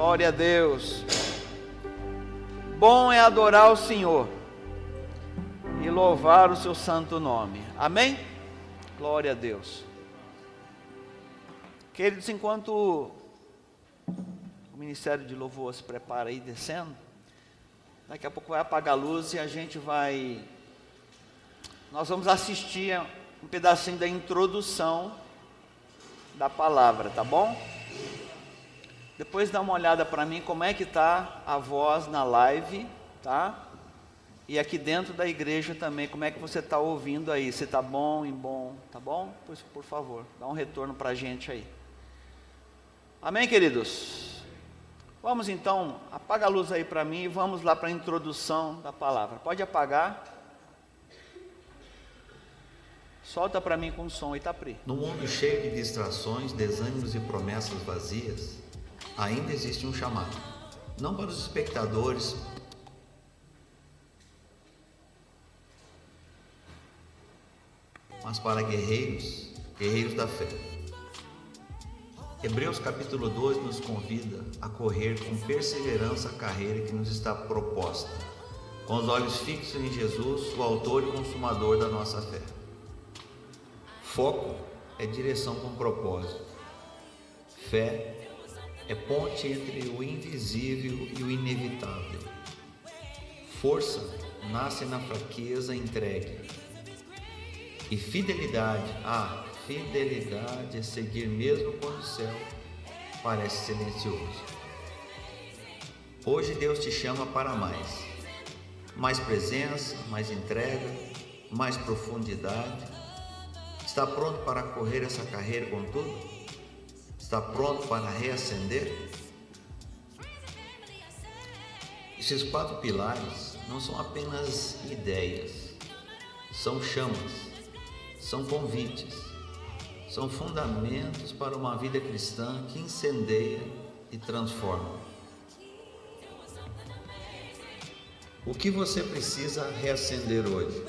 Glória a Deus. Bom é adorar o Senhor e louvar o seu santo nome. Amém? Glória a Deus. Queridos, enquanto o Ministério de Louvor se prepara aí descendo, daqui a pouco vai apagar a luz e nós vamos assistir um pedacinho da introdução da palavra, tá bom? Depois dá uma olhada para mim como é que está a voz na live, tá? E aqui dentro da igreja também, como é que você está ouvindo aí, se está bom, tá bom? Pois, por favor, dá um retorno para a gente aí. Amém, queridos? Vamos então, apaga a luz aí para mim e vamos lá para a introdução da palavra. Pode apagar. Solta para mim com som, Itapri. No mundo cheio de distrações, desânimos e promessas vazias, ainda existe um chamado. Não para os espectadores, mas para guerreiros da fé. Hebreus capítulo 12 nos convida a correr com perseverança a carreira que nos está proposta, com os olhos fixos em Jesus, o autor e consumador da nossa fé. Foco é direção com propósito. Fé é ponte entre o invisível e o inevitável. Força nasce na fraqueza entregue. E fidelidade é seguir mesmo quando o céu parece silencioso. Hoje Deus te chama para mais presença, mais entrega, mais profundidade. Está pronto para correr essa carreira com tudo? Está pronto para reacender? Esses 4 pilares não são apenas ideias, são chamas, são convites, são fundamentos para uma vida cristã que incendeia e transforma. O que você precisa reacender hoje?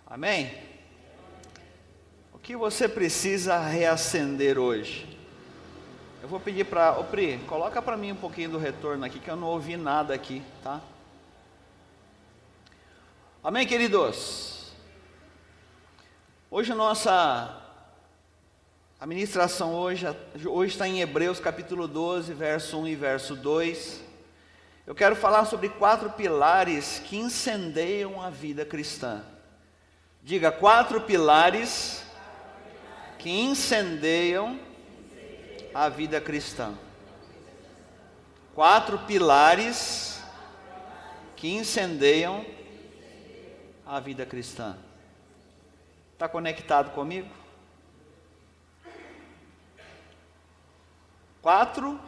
Amém? O que você precisa reacender hoje? Eu vou pedir para... Ô Pri, coloca para mim um pouquinho do retorno aqui, que eu não ouvi nada aqui, tá? Amém, queridos? Hoje a ministração hoje está em Hebreus capítulo 12, verso 1 e verso 2. Eu quero falar sobre 4 pilares que incendeiam a vida cristã. Diga, 4 pilares que incendeiam a vida cristã. 4 pilares que incendeiam a vida cristã. Está conectado comigo? 4.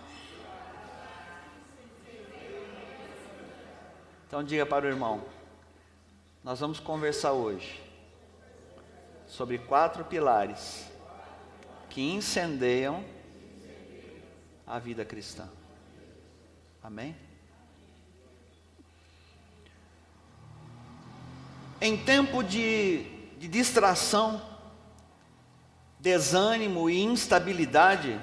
Então diga para o irmão, nós vamos conversar hoje sobre 4 pilares que incendeiam a vida cristã. Amém? Em tempo de distração, desânimo e instabilidade,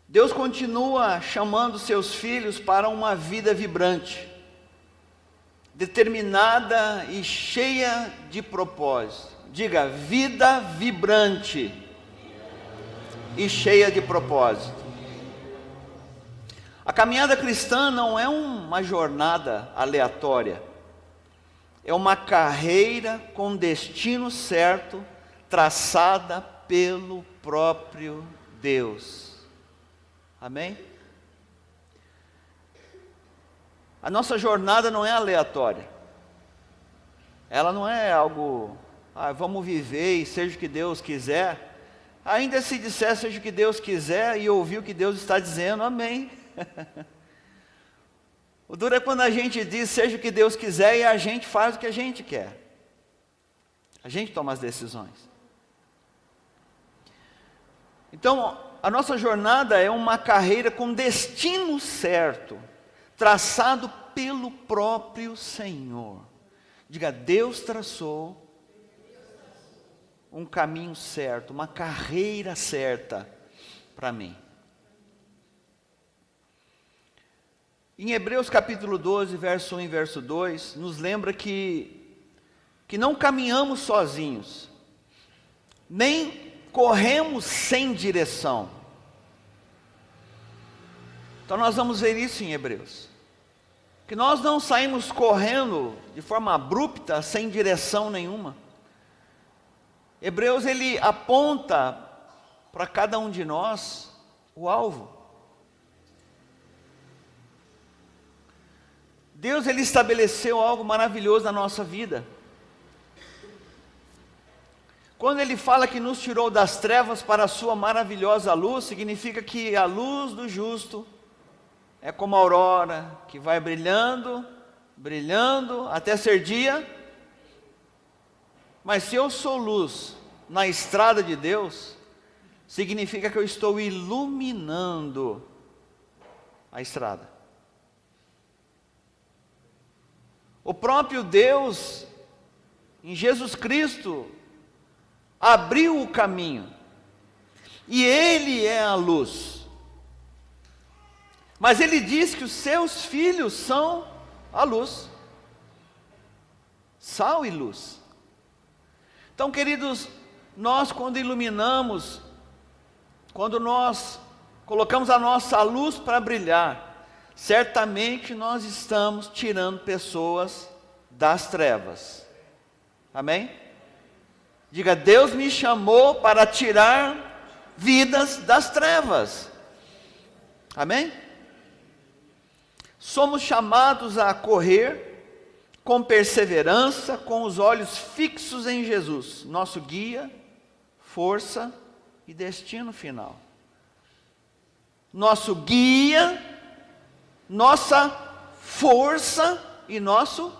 Deus continua chamando seus filhos para uma vida vibrante, determinada e cheia de propósito. Diga, vida vibrante e cheia de propósito. A caminhada cristã não é uma jornada aleatória. É uma carreira com destino certo, traçada pelo próprio Deus. Amém? A nossa jornada não é aleatória. Ela não é algo... vamos viver e seja o que Deus quiser. Ainda se disser seja o que Deus quiser e ouvir o que Deus está dizendo, amém. O duro é quando a gente diz seja o que Deus quiser e a gente faz o que a gente quer. A gente toma as decisões. Então, a nossa jornada é uma carreira com destino certo, traçado pelo próprio Senhor. Diga, Deus traçou um caminho certo, uma carreira certa para mim. Em Hebreus capítulo 12, verso 1 e verso 2, nos lembra que não caminhamos sozinhos, nem corremos sem direção. Então nós vamos ver isso em Hebreus. Que nós não saímos correndo de forma abrupta, sem direção nenhuma. Hebreus, ele aponta para cada um de nós o alvo. Deus, ele estabeleceu algo maravilhoso na nossa vida. Quando ele fala que nos tirou das trevas para a sua maravilhosa luz, significa que a luz do justo é como a aurora, que vai brilhando, brilhando, até ser dia. Mas se eu sou luz na estrada de Deus, significa que eu estou iluminando a estrada. O próprio Deus, em Jesus Cristo, abriu o caminho, e Ele é a luz. Mas Ele diz que os seus filhos são a luz, sal e luz. Então, queridos, nós quando iluminamos, quando nós colocamos a nossa luz para brilhar, certamente nós estamos tirando pessoas das trevas. Amém? Diga, Deus me chamou para tirar vidas das trevas. Amém? Somos chamados a correr com perseverança, com os olhos fixos em Jesus, nosso guia, força e destino final. Nosso guia, nossa força e nosso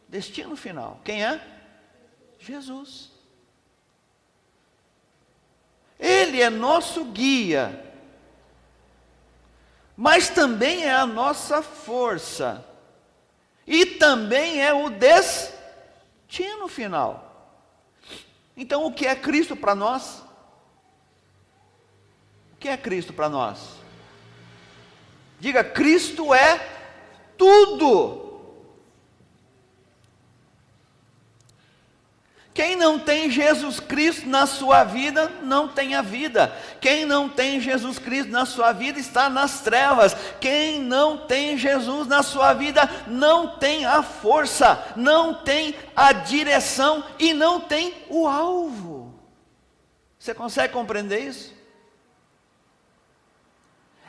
destino final. Quem é? Jesus. Ele é nosso guia, mas também é a nossa força, e também é o destino final. Então, o que é Cristo para nós? O que é Cristo para nós? Diga, Cristo é tudo. Quem não tem Jesus Cristo na sua vida, não tem a vida. Quem não tem Jesus Cristo na sua vida, está nas trevas. Quem não tem Jesus na sua vida, não tem a força, não tem a direção e não tem o alvo. Você consegue compreender isso?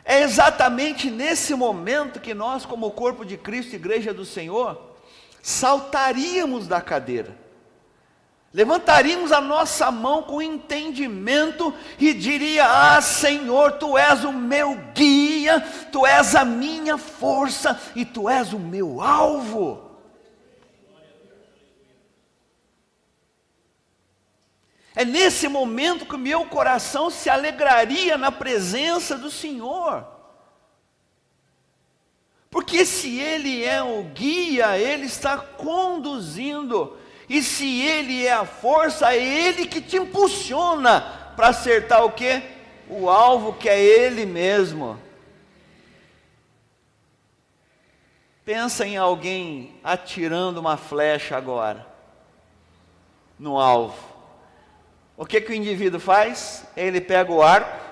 É exatamente nesse momento que nós, como corpo de Cristo, Igreja do Senhor, saltaríamos da cadeira. Levantaríamos a nossa mão com entendimento e diria, ah Senhor, Tu és o meu guia, Tu és a minha força e Tu és o meu alvo. É nesse momento que o meu coração se alegraria na presença do Senhor. Porque se Ele é o guia, Ele está conduzindo. E se Ele é a força, é Ele que te impulsiona para acertar o quê? O alvo, que é Ele mesmo. Pensa em alguém atirando uma flecha agora, no alvo. O que o indivíduo faz? Ele pega o arco,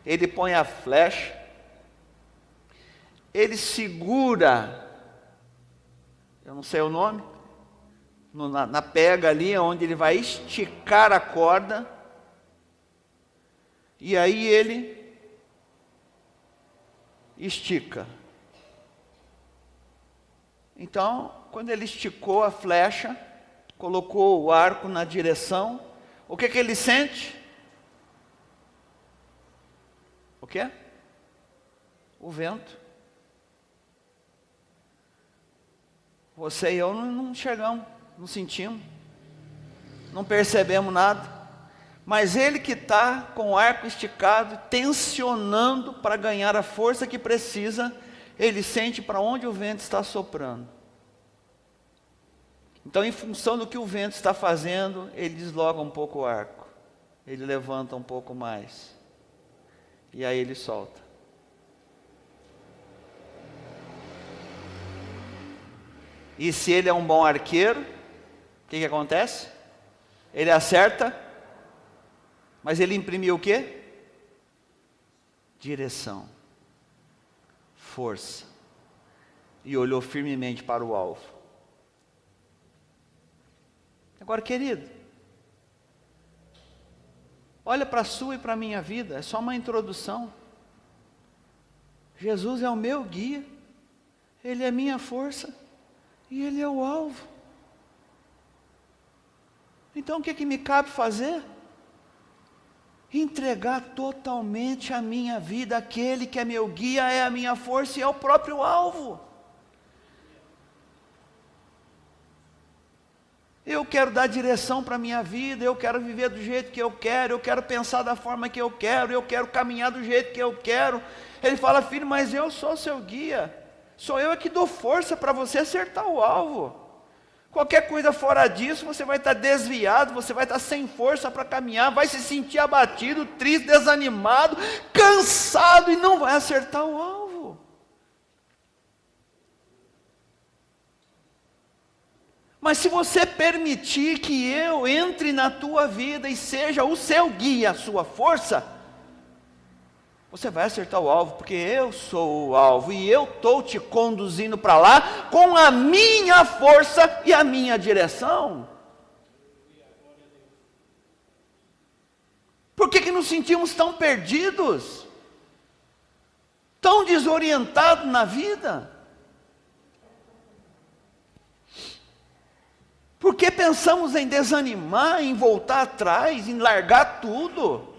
ele põe a flecha, ele segura, eu não sei o nome, na pega ali, onde ele vai esticar a corda, e aí ele estica. Então, quando ele esticou a flecha, colocou o arco na direção, o que ele sente? O quê? O vento. Você e eu não chegamos, não sentimos, não percebemos nada, mas ele que está com o arco esticado, tensionando para ganhar a força que precisa, ele sente para onde o vento está soprando. Então, em função do que o vento está fazendo, ele desloca um pouco o arco. Ele levanta um pouco mais. E aí ele solta. E se ele é um bom arqueiro, o que acontece? Ele acerta, mas ele imprimiu o quê? Direção, força, e olhou firmemente para o alvo. Agora, querido, olha para a sua e para a minha vida, é só uma introdução. Jesus é o meu guia, Ele é minha força, e Ele é o alvo. Então o que me cabe fazer? Entregar totalmente a minha vida àquele que é meu guia, é a minha força e é o próprio alvo. Eu quero dar direção para a minha vida, eu quero viver do jeito que eu quero pensar da forma que eu quero caminhar do jeito que eu quero. Ele fala: filho, mas eu sou seu guia, sou eu que dou força para você acertar o alvo. Qualquer coisa fora disso, você vai estar desviado, você vai estar sem força para caminhar, vai se sentir abatido, triste, desanimado, cansado e não vai acertar o alvo. Mas se você permitir que eu entre na tua vida e seja o seu guia, a sua força, você vai acertar o alvo, porque eu sou o alvo e eu estou te conduzindo para lá com a minha força e a minha direção. Por que nos sentimos tão perdidos? Tão desorientados na vida? Por que pensamos em desanimar, em voltar atrás, em largar tudo?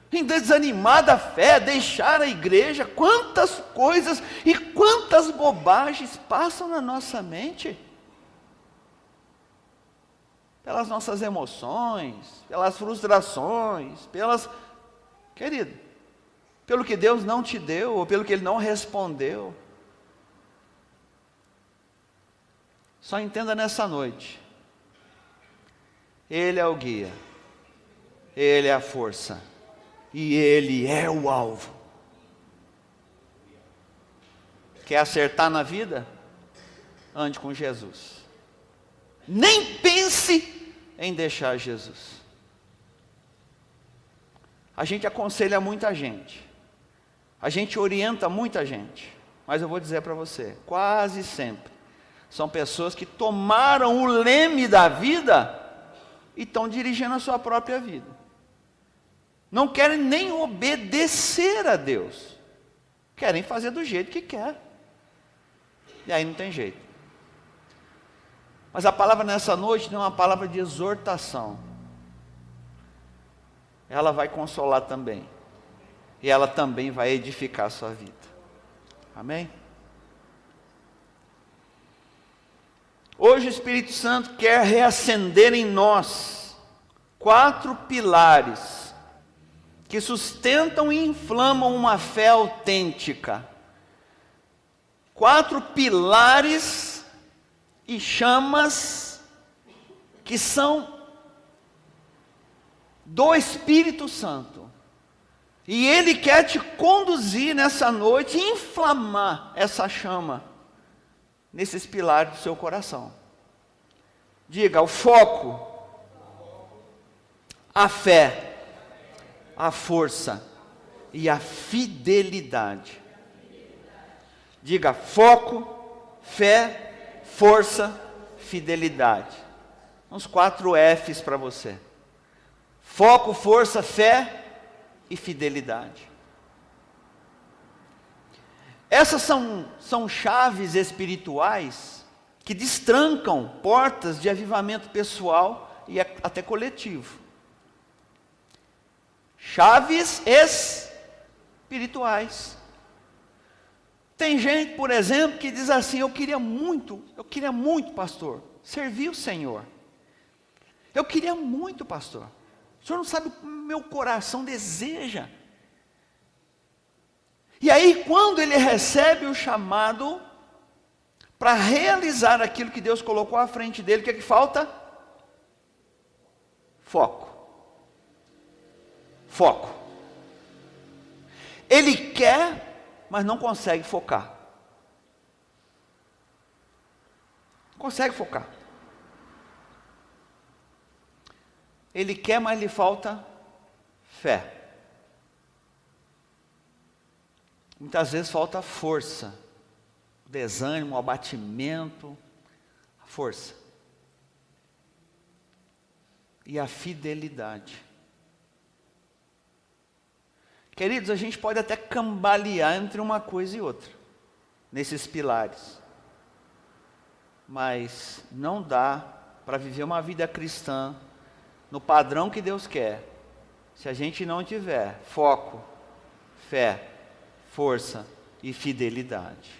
Em desanimar da fé, deixar a igreja? Quantas coisas e quantas bobagens passam na nossa mente? Pelas nossas emoções, pelas frustrações, querido, pelo que Deus não te deu, ou pelo que Ele não respondeu. Só entenda nessa noite: Ele é o guia, Ele é a força, e Ele é o alvo. Quer acertar na vida? Ande com Jesus. Nem pense em deixar Jesus. A gente aconselha muita gente, a gente orienta muita gente, mas eu vou dizer para você, quase sempre são pessoas que tomaram o leme da vida e estão dirigindo a sua própria vida. Não querem nem obedecer a Deus, querem fazer do jeito que quer, e aí não tem jeito. Mas a palavra nessa noite não é uma palavra de exortação, ela vai consolar também, e ela também vai edificar a sua vida. Amém? Hoje o Espírito Santo quer reacender em nós 4 pilares que sustentam e inflamam uma fé autêntica. 4 pilares e chamas que são do Espírito Santo. E Ele quer te conduzir nessa noite e inflamar essa chama nesses pilares do seu coração. Diga: o foco, a fé, a força e a fidelidade. Diga: foco, fé, força, fidelidade. Uns 4 Fs para você: foco, força, fé e fidelidade. Essas são chaves espirituais que destrancam portas de avivamento pessoal e até coletivo. Chaves espirituais. Tem gente, por exemplo, que diz assim: eu queria muito, pastor, servir o Senhor. Eu queria muito, pastor. O senhor não sabe o que meu coração deseja. E aí, quando ele recebe o chamado para realizar aquilo que Deus colocou à frente dele, o que é que falta? Foco. Foco. Ele quer, mas não consegue focar. Não consegue focar. Ele quer, mas lhe falta fé. Muitas vezes falta força, o desânimo, o abatimento, a força. E a fidelidade. Queridos, a gente pode até cambalear entre uma coisa e outra, nesses pilares. Mas não dá para viver uma vida cristã no padrão que Deus quer, se a gente não tiver foco, fé, força e fidelidade.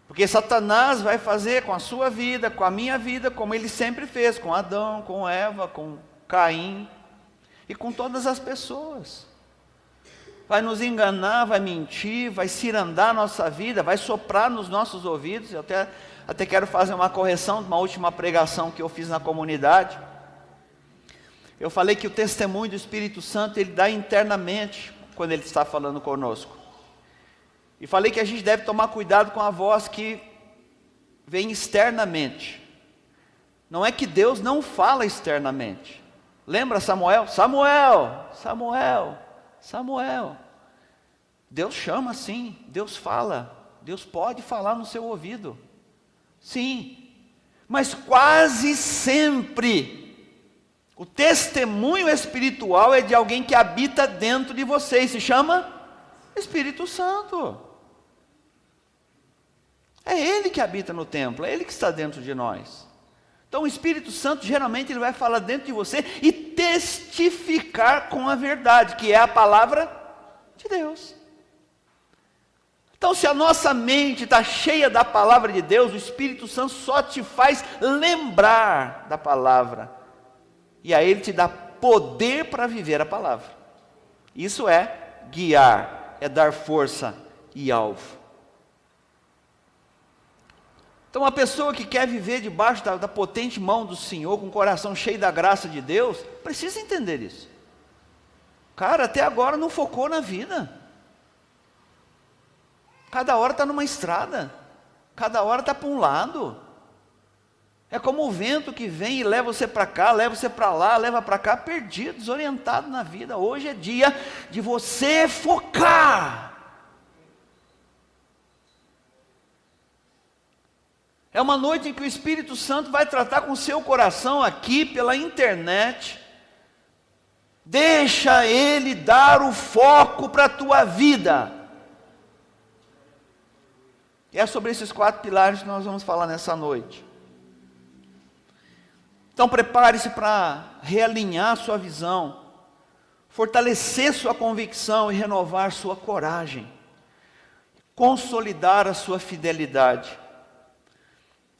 Porque Satanás vai fazer com a sua vida, com a minha vida, como ele sempre fez com Adão, com Eva, com Caim e com todas as pessoas. Vai nos enganar, vai mentir, vai cirandar a nossa vida, vai soprar nos nossos ouvidos. Eu até quero fazer uma correção de uma última pregação que eu fiz na comunidade. Eu falei que o testemunho do Espírito Santo, ele dá internamente, quando ele está falando conosco. E falei que a gente deve tomar cuidado com a voz que vem externamente. Não é que Deus não fala externamente. Lembra Samuel? Samuel, Samuel, Samuel. Deus chama sim, Deus fala, Deus pode falar no seu ouvido. Sim, mas quase sempre o testemunho espiritual é de alguém que habita dentro de você e se chama Espírito Santo. É Ele que habita no templo, é Ele que está dentro de nós. Então o Espírito Santo geralmente ele vai falar dentro de você e testificar com a verdade, que é a palavra de Deus. Então se a nossa mente está cheia da palavra de Deus, o Espírito Santo só te faz lembrar da palavra. E aí Ele te dá poder para viver a palavra. Isso é guiar, é dar força e alvo. Então, uma pessoa que quer viver debaixo da potente mão do Senhor, com o coração cheio da graça de Deus, precisa entender isso. Cara, até agora não focou na vida. Cada hora está numa estrada, cada hora está para um lado. É como o vento que vem e leva você para cá, leva você para lá, leva para cá, perdido, desorientado na vida. Hoje é dia de você focar. É uma noite em que o Espírito Santo vai tratar com o seu coração aqui pela internet. Deixa Ele dar o foco para a tua vida. E é sobre esses 4 pilares que nós vamos falar nessa noite. Então prepare-se para realinhar sua visão, fortalecer sua convicção e renovar sua coragem, consolidar a sua fidelidade.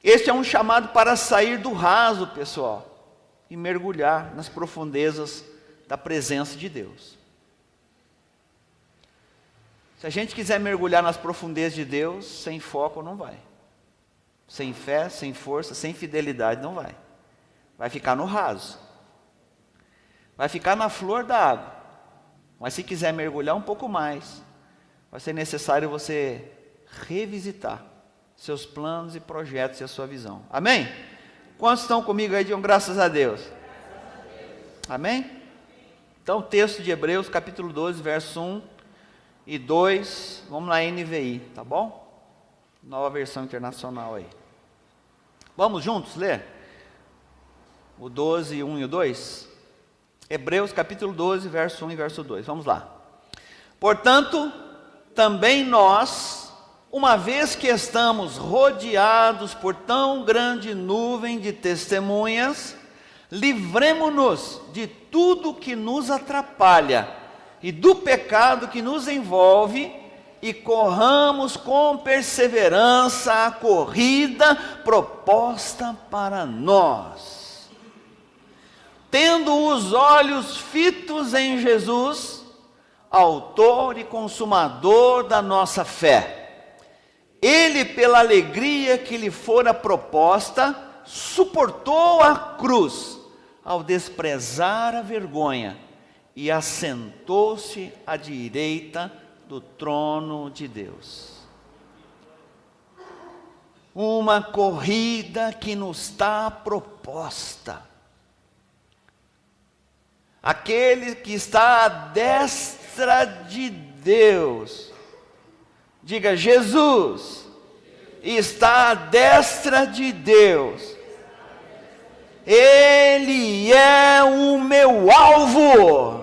Este é um chamado para sair do raso, pessoal, e mergulhar nas profundezas da presença de Deus. Se a gente quiser mergulhar nas profundezas de Deus, sem foco não vai. Sem fé, sem força, sem fidelidade não vai. Vai ficar no raso. Vai ficar na flor da água. Mas se quiser mergulhar um pouco mais, vai ser necessário você revisitar seus planos e projetos e a sua visão. Amém? Quantos estão comigo aí? Digam graças a Deus. Amém? Então o texto de Hebreus, capítulo 12, verso 1 e 2, vamos na NVI, tá bom? Nova versão internacional aí. Vamos juntos ler? O 12, 1 e o 2? Hebreus capítulo 12, verso 1 e verso 2, vamos lá. Portanto, também nós, uma vez que estamos rodeados por tão grande nuvem de testemunhas, livremo-nos de tudo que nos atrapalha e do pecado que nos envolve e corramos com perseverança a corrida proposta para nós. Tendo os olhos fitos em Jesus, autor e consumador da nossa fé. Ele, pela alegria que lhe fora proposta, suportou a cruz, ao desprezar a vergonha, e assentou-se à direita do trono de Deus. Uma corrida que nos está proposta. Aquele que está à destra de Deus, diga: Jesus está à destra de Deus. Ele é o meu alvo.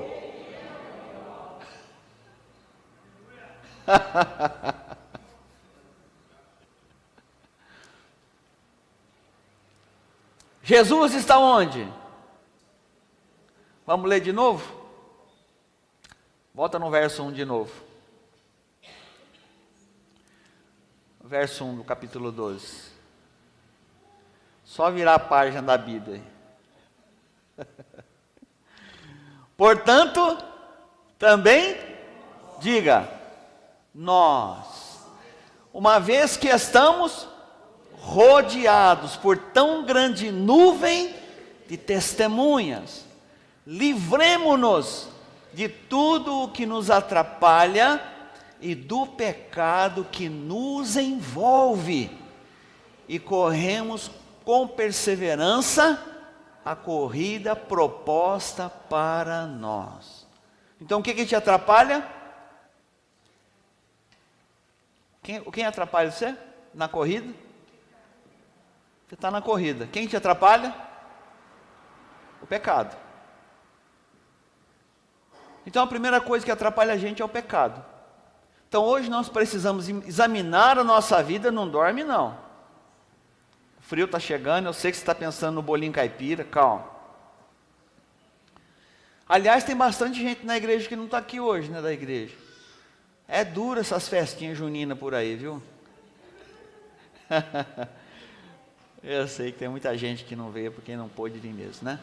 Jesus está onde? Vamos ler de novo? Volta no verso 1 de novo. Verso 1 do capítulo 12. Só virar a página da Bíblia. Portanto, também, diga, nós, uma vez que estamos rodeados por tão grande nuvem de testemunhas, livremo-nos de tudo o que nos atrapalha e do pecado que nos envolve, e corremos com perseverança a corrida proposta para nós. Então, o que te atrapalha? Quem atrapalha você na corrida? Você está na corrida. Quem te atrapalha? O pecado. Então, a primeira coisa que atrapalha a gente é o pecado. Então, hoje nós precisamos examinar a nossa vida. Não dorme não. O frio está chegando, eu sei que você está pensando no bolinho caipira, calma. Aliás, tem bastante gente na igreja que não está aqui hoje, né, da igreja. É duro essas festinhas juninas por aí, viu? Eu sei que tem muita gente que não veio porque não pôde vir mesmo, né?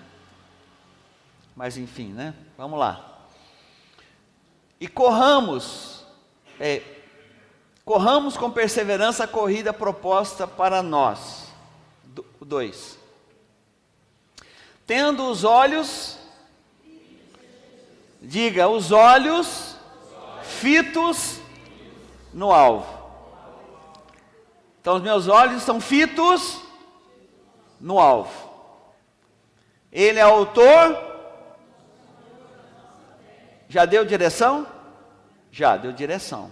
Mas enfim, né? Vamos lá. E corramos com perseverança a corrida proposta para nós. 2. Tendo os olhos, diga, os olhos fitos no alvo. Então os meus olhos estão fitos no alvo. Ele é autor. Já deu direção? Já deu direção.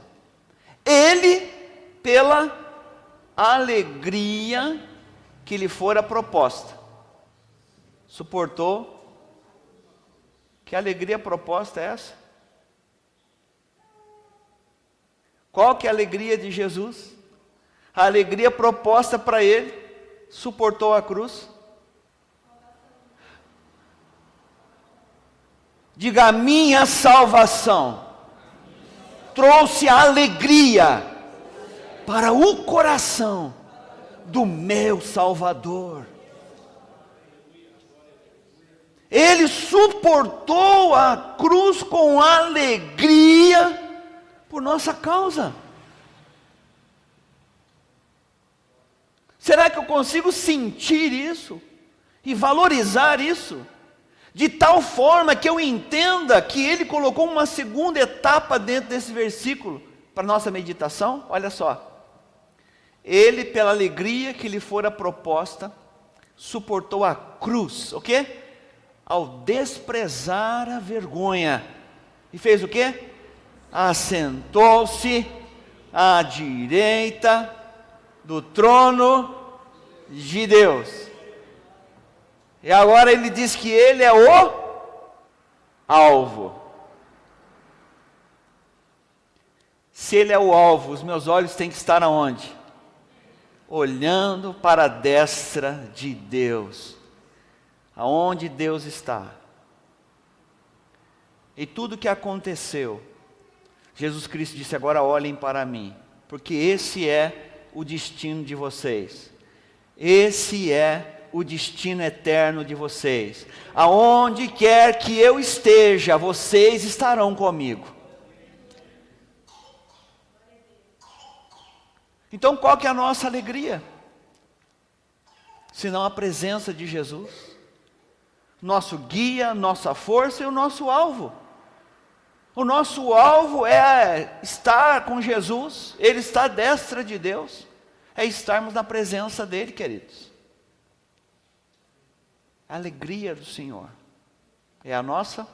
Ele, pela alegria que lhe fora proposta, suportou. Que alegria proposta é essa? Qual que é a alegria de Jesus? A alegria proposta para ele, suportou a cruz. Diga, a minha salvação trouxe alegria para o coração do meu Salvador. Ele suportou a cruz com alegria por nossa causa. Será que eu consigo sentir isso e valorizar isso de tal forma que eu entenda que ele colocou uma segunda etapa dentro desse versículo para nossa meditação? Olha só. Ele, pela alegria que lhe fora proposta, suportou a cruz, o quê? Ao desprezar a vergonha. E fez o quê? Assentou-se à direita do trono de Deus. E agora ele diz que ele é o alvo. Se ele é o alvo, os meus olhos têm que estar aonde? Olhando para a destra de Deus. Aonde Deus está. E tudo que aconteceu, Jesus Cristo disse, agora olhem para mim, porque esse é o destino de vocês. Esse é o destino eterno de vocês. Aonde quer que eu esteja, vocês estarão comigo. Então qual que é a nossa alegria? Senão a presença de Jesus, nosso guia, nossa força e o nosso alvo. O nosso alvo é estar com Jesus, Ele está à destra de Deus, é estarmos na presença dEle, queridos. A alegria do Senhor é a nossa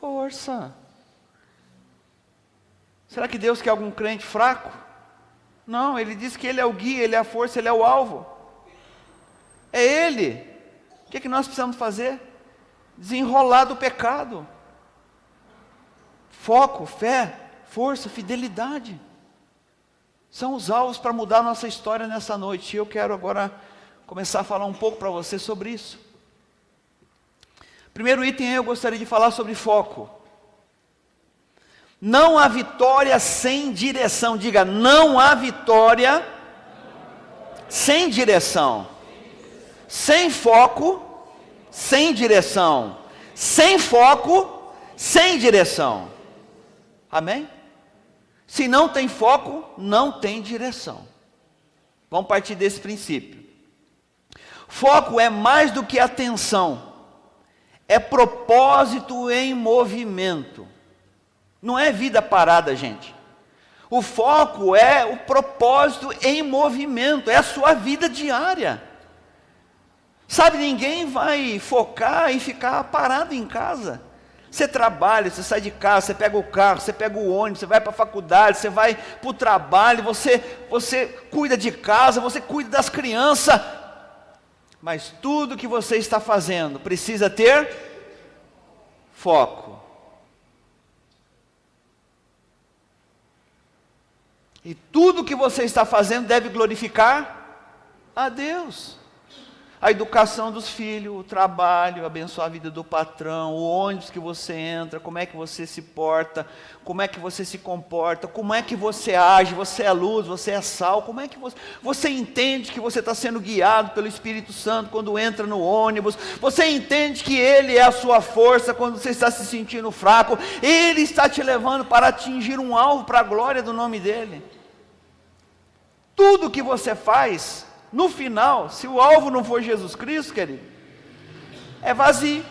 força. Será que Deus quer algum crente fraco? Não, Ele diz que Ele é o guia, Ele é a força, Ele é o alvo. É Ele. O que é que nós precisamos fazer? Desenrolar do pecado. Foco, fé, força, fidelidade. São os alvos para mudar a nossa história nessa noite. E eu quero agora começar a falar um pouco para você sobre isso. Primeiro item, eu gostaria de falar sobre foco. Não há vitória sem direção. Diga, não há vitória sem direção. Sem foco, sem direção. Sem foco, sem direção. Amém? Se não tem foco, não tem direção. Vamos partir desse princípio. Foco é mais do que atenção. É propósito em movimento. Não é vida parada, gente. O foco é o propósito em movimento. É a sua vida diária. Sabe, ninguém vai focar e ficar parado em casa. Você trabalha, você sai de casa, você pega o carro, você pega o ônibus, você vai para a faculdade, você vai para o trabalho, você cuida de casa, você cuida das crianças. Mas tudo que você está fazendo precisa ter foco. E tudo que você está fazendo deve glorificar a Deus. A educação dos filhos, o trabalho, abençoar a vida do patrão, o ônibus que você entra, como é que você se porta, como é que você se comporta, como é que você age, você é luz, você é sal, como é que você entende que você está sendo guiado pelo Espírito Santo quando entra no ônibus, você entende que Ele é a sua força quando você está se sentindo fraco, Ele está te levando para atingir um alvo para a glória do nome dEle. Tudo que você faz, no final, se o alvo não for Jesus Cristo, querido, é vazio.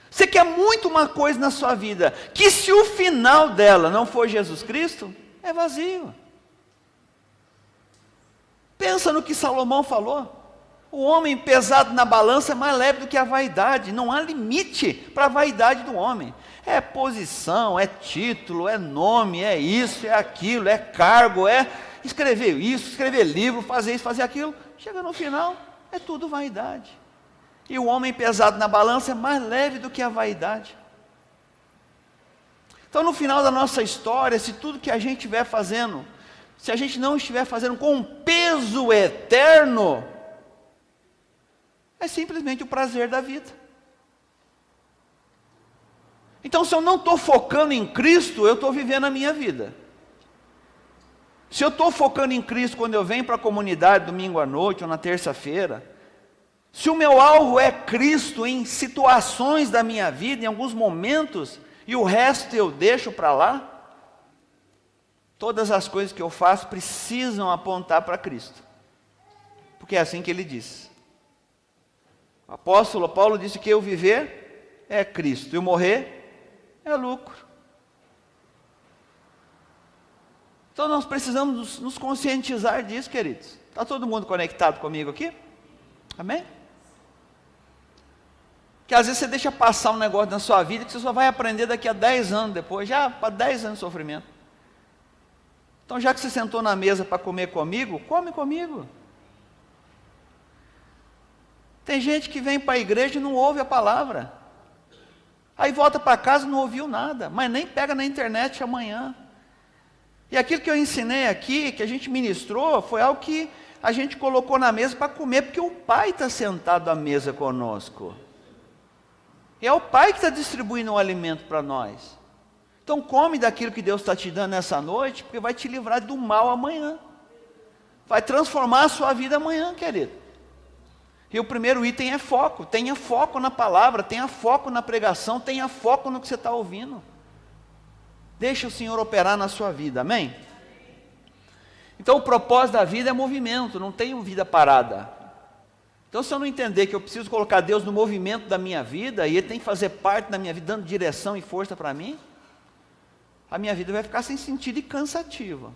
Você quer muito uma coisa na sua vida, que se o final dela não for Jesus Cristo, é vazio. Pensa no que Salomão falou. O homem pesado na balança é mais leve do que a vaidade. Não há limite para a vaidade do homem. É posição, é título, é nome, é isso, é aquilo, é cargo, é escrever isso, escrever livro, fazer isso, fazer aquilo. Chega no final, é tudo vaidade. E o homem pesado na balança é mais leve do que a vaidade. Então, no final da nossa história, se tudo que a gente estiver fazendo, se a gente não estiver fazendo com um peso eterno, é simplesmente o prazer da vida. Então, se eu não estou focando em Cristo, eu estou vivendo a minha vida. Se eu estou focando em Cristo quando eu venho para a comunidade domingo à noite ou na terça-feira, se o meu alvo é Cristo em situações da minha vida, em alguns momentos, e o resto eu deixo para lá, todas as coisas que eu faço precisam apontar para Cristo. Porque é assim que ele diz. O apóstolo Paulo disse que eu viver é Cristo, e o morrer é lucro. Então nós precisamos nos conscientizar disso, queridos. Está todo mundo conectado comigo aqui? Amém? Que às vezes você deixa passar um negócio na sua vida que você só vai aprender daqui a 10 anos depois, já para 10 anos de sofrimento. Então já que você sentou na mesa para comer comigo, come comigo. Tem gente que vem para a igreja e não ouve a palavra. Aí volta para casa e não ouviu nada, mas nem pega na internet amanhã. E aquilo que eu ensinei aqui, que a gente ministrou, foi algo que a gente colocou na mesa para comer, porque o Pai está sentado à mesa conosco. E é o Pai que está distribuindo o alimento para nós. Então come daquilo que Deus está te dando nessa noite, porque vai te livrar do mal amanhã. Vai transformar a sua vida amanhã, querido. E o primeiro item é foco. Tenha foco na palavra, tenha foco na pregação, tenha foco no que você está ouvindo. Deixa o Senhor operar na sua vida, amém? Então o propósito da vida é movimento, não tem uma vida parada. Então se eu não entender que eu preciso colocar Deus no movimento da minha vida, e Ele tem que fazer parte da minha vida, dando direção e força para mim, a minha vida vai ficar sem sentido e cansativa.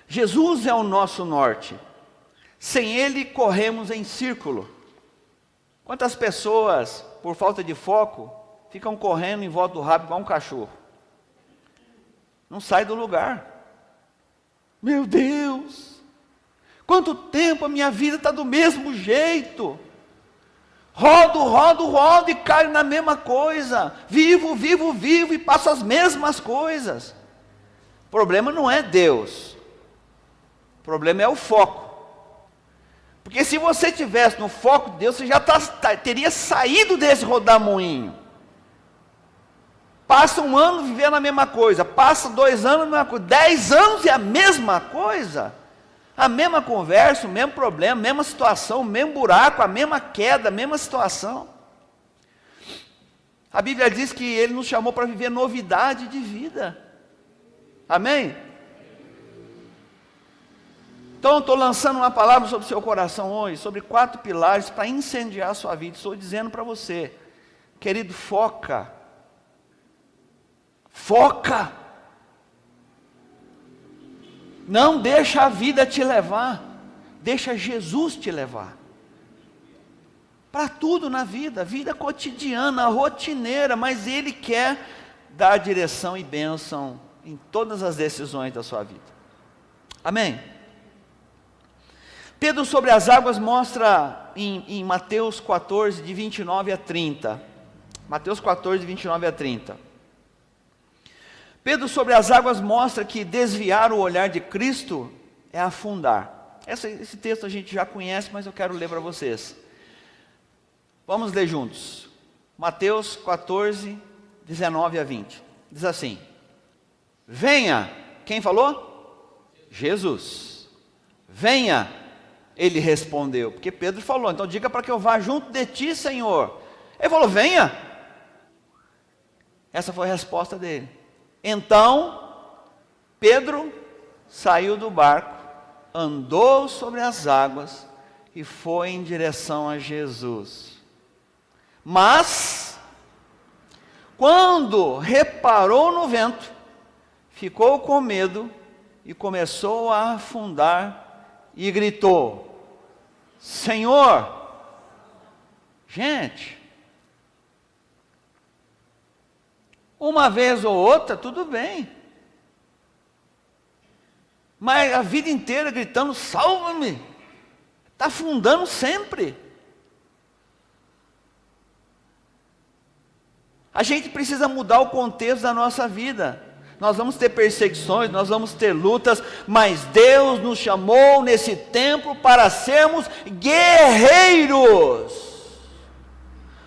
Jesus é o nosso norte. Sem Ele corremos em círculo. Quantas pessoas, por falta de foco, ficam correndo em volta do rabo igual um cachorro? Não sai do lugar. Meu Deus, quanto tempo a minha vida está do mesmo jeito. Rodo e caio na mesma coisa. Vivo e passo as mesmas coisas. O problema não é Deus. O problema é o foco. Porque se você estivesse no foco de Deus, você já teria saído desse rodamuinho. Passa um ano vivendo a mesma coisa, passa 2 anos a mesma coisa, 10 anos e a mesma coisa, a mesma conversa, o mesmo problema, a mesma situação, o mesmo buraco, a mesma queda, a mesma situação. A Bíblia diz que Ele nos chamou para viver novidade de vida. Amém? Então eu estou lançando uma palavra sobre o seu coração hoje, sobre 4 pilares para incendiar a sua vida. Estou dizendo para você, querido, foca. Foca. Não deixa a vida te levar, deixa Jesus te levar. Para tudo na vida, vida cotidiana, rotineira, mas Ele quer dar direção e bênção em todas as decisões da sua vida. Amém? Pedro sobre as águas mostra em Mateus 14, de 29 a 30. Mateus 14, de 29 a 30. Pedro sobre as águas mostra que desviar o olhar de Cristo é afundar. Esse texto a gente já conhece, mas eu quero ler para vocês. Vamos ler juntos. Mateus 14, 19 a 20. Diz assim: venha, quem falou? Jesus. Venha, ele respondeu, porque Pedro falou, então diga para que eu vá junto de ti, Senhor. Ele falou, venha. Essa foi a resposta dele. Então, Pedro saiu do barco, andou sobre as águas e foi em direção a Jesus. Mas, quando reparou no vento, ficou com medo e começou a afundar e gritou: Senhor! Gente, uma vez ou outra, tudo bem. Mas a vida inteira gritando, salva-me. Está afundando sempre. A gente precisa mudar o contexto da nossa vida. Nós vamos ter perseguições, nós vamos ter lutas, mas Deus nos chamou nesse tempo para sermos guerreiros,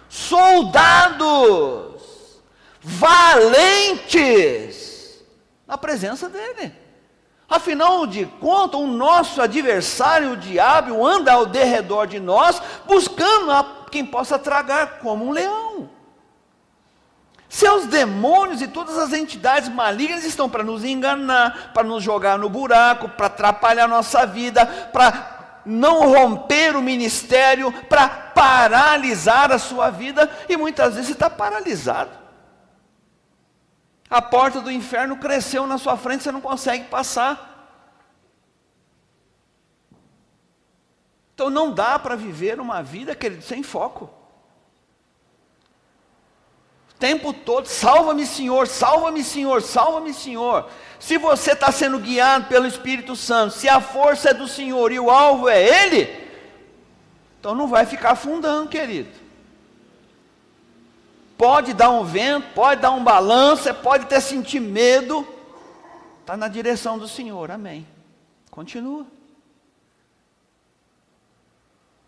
soldados, valentes, na presença dEle. Afinal de contas, o nosso adversário, o diabo, anda ao derredor de nós, buscando a quem possa tragar como um leão. Seus demônios e todas as entidades malignas estão para nos enganar, para nos jogar no buraco, para atrapalhar a nossa vida, para não romper o ministério, para paralisar a sua vida, e muitas vezes você está paralisado. A porta do inferno cresceu na sua frente, você não consegue passar. Então não dá para viver uma vida, querido, sem foco. O tempo todo, salva-me Senhor, salva-me Senhor, salva-me Senhor. Se você está sendo guiado pelo Espírito Santo, se a força é do Senhor e o alvo é Ele, então não vai ficar afundando, querido. Pode dar um vento, pode dar um balanço, você pode até sentir medo, está na direção do Senhor, amém. Continua.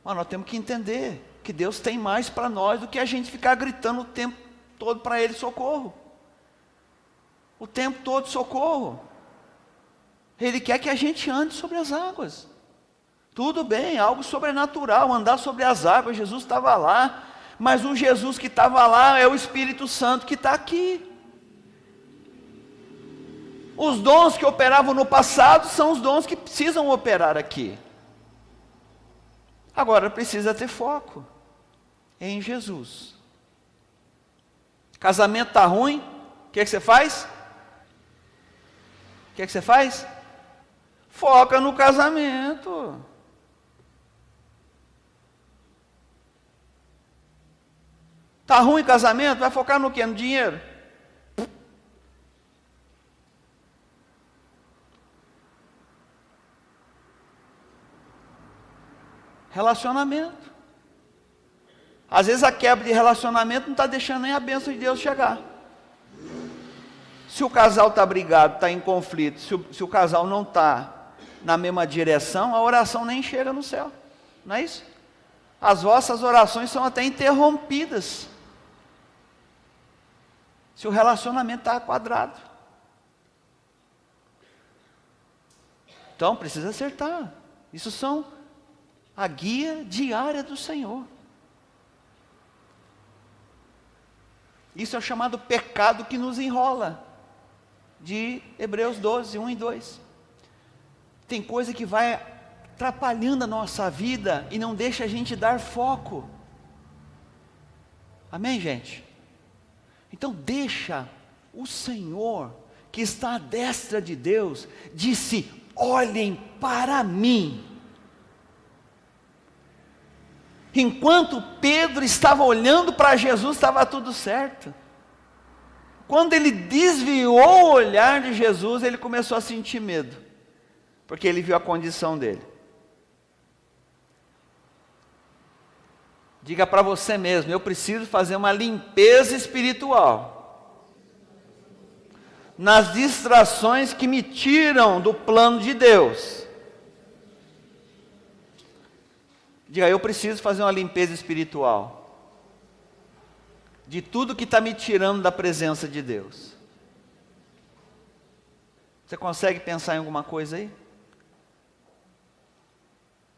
Mas nós temos que entender que Deus tem mais para nós do que a gente ficar gritando o tempo todo para Ele socorro. O tempo todo socorro. Ele quer que a gente ande sobre as águas. Tudo bem, algo sobrenatural, andar sobre as águas. Jesus estava lá, mas o Jesus que estava lá é o Espírito Santo que está aqui. Os dons que operavam no passado são os dons que precisam operar aqui. Agora precisa ter foco em Jesus. Casamento está ruim, o que você faz? O que você faz? Foca no casamento. Está ruim o casamento? Vai focar no quê? No dinheiro? Relacionamento. Às vezes a quebra de relacionamento não está deixando nem a bênção de Deus chegar. Se o casal está brigado, está em conflito, se o casal não está na mesma direção, a oração nem chega no céu. Não é isso? As vossas orações são até interrompidas. Se o relacionamento está quadrado. Então precisa acertar. Isso são a guia diária do Senhor. Isso é o chamado pecado que nos enrola. De Hebreus 12, 1 e 2. Tem coisa que vai atrapalhando a nossa vida e não deixa a gente dar foco. Amém, gente? Então deixa o Senhor, que está à destra de Deus, disse: olhem para mim. Enquanto Pedro estava olhando para Jesus, estava tudo certo. Quando ele desviou o olhar de Jesus, ele começou a sentir medo, porque ele viu a condição dele. Diga para você mesmo: eu preciso fazer uma limpeza espiritual nas distrações que me tiram do plano de Deus. Diga: eu preciso fazer uma limpeza espiritual de tudo que está me tirando da presença de Deus. Você consegue pensar em alguma coisa aí?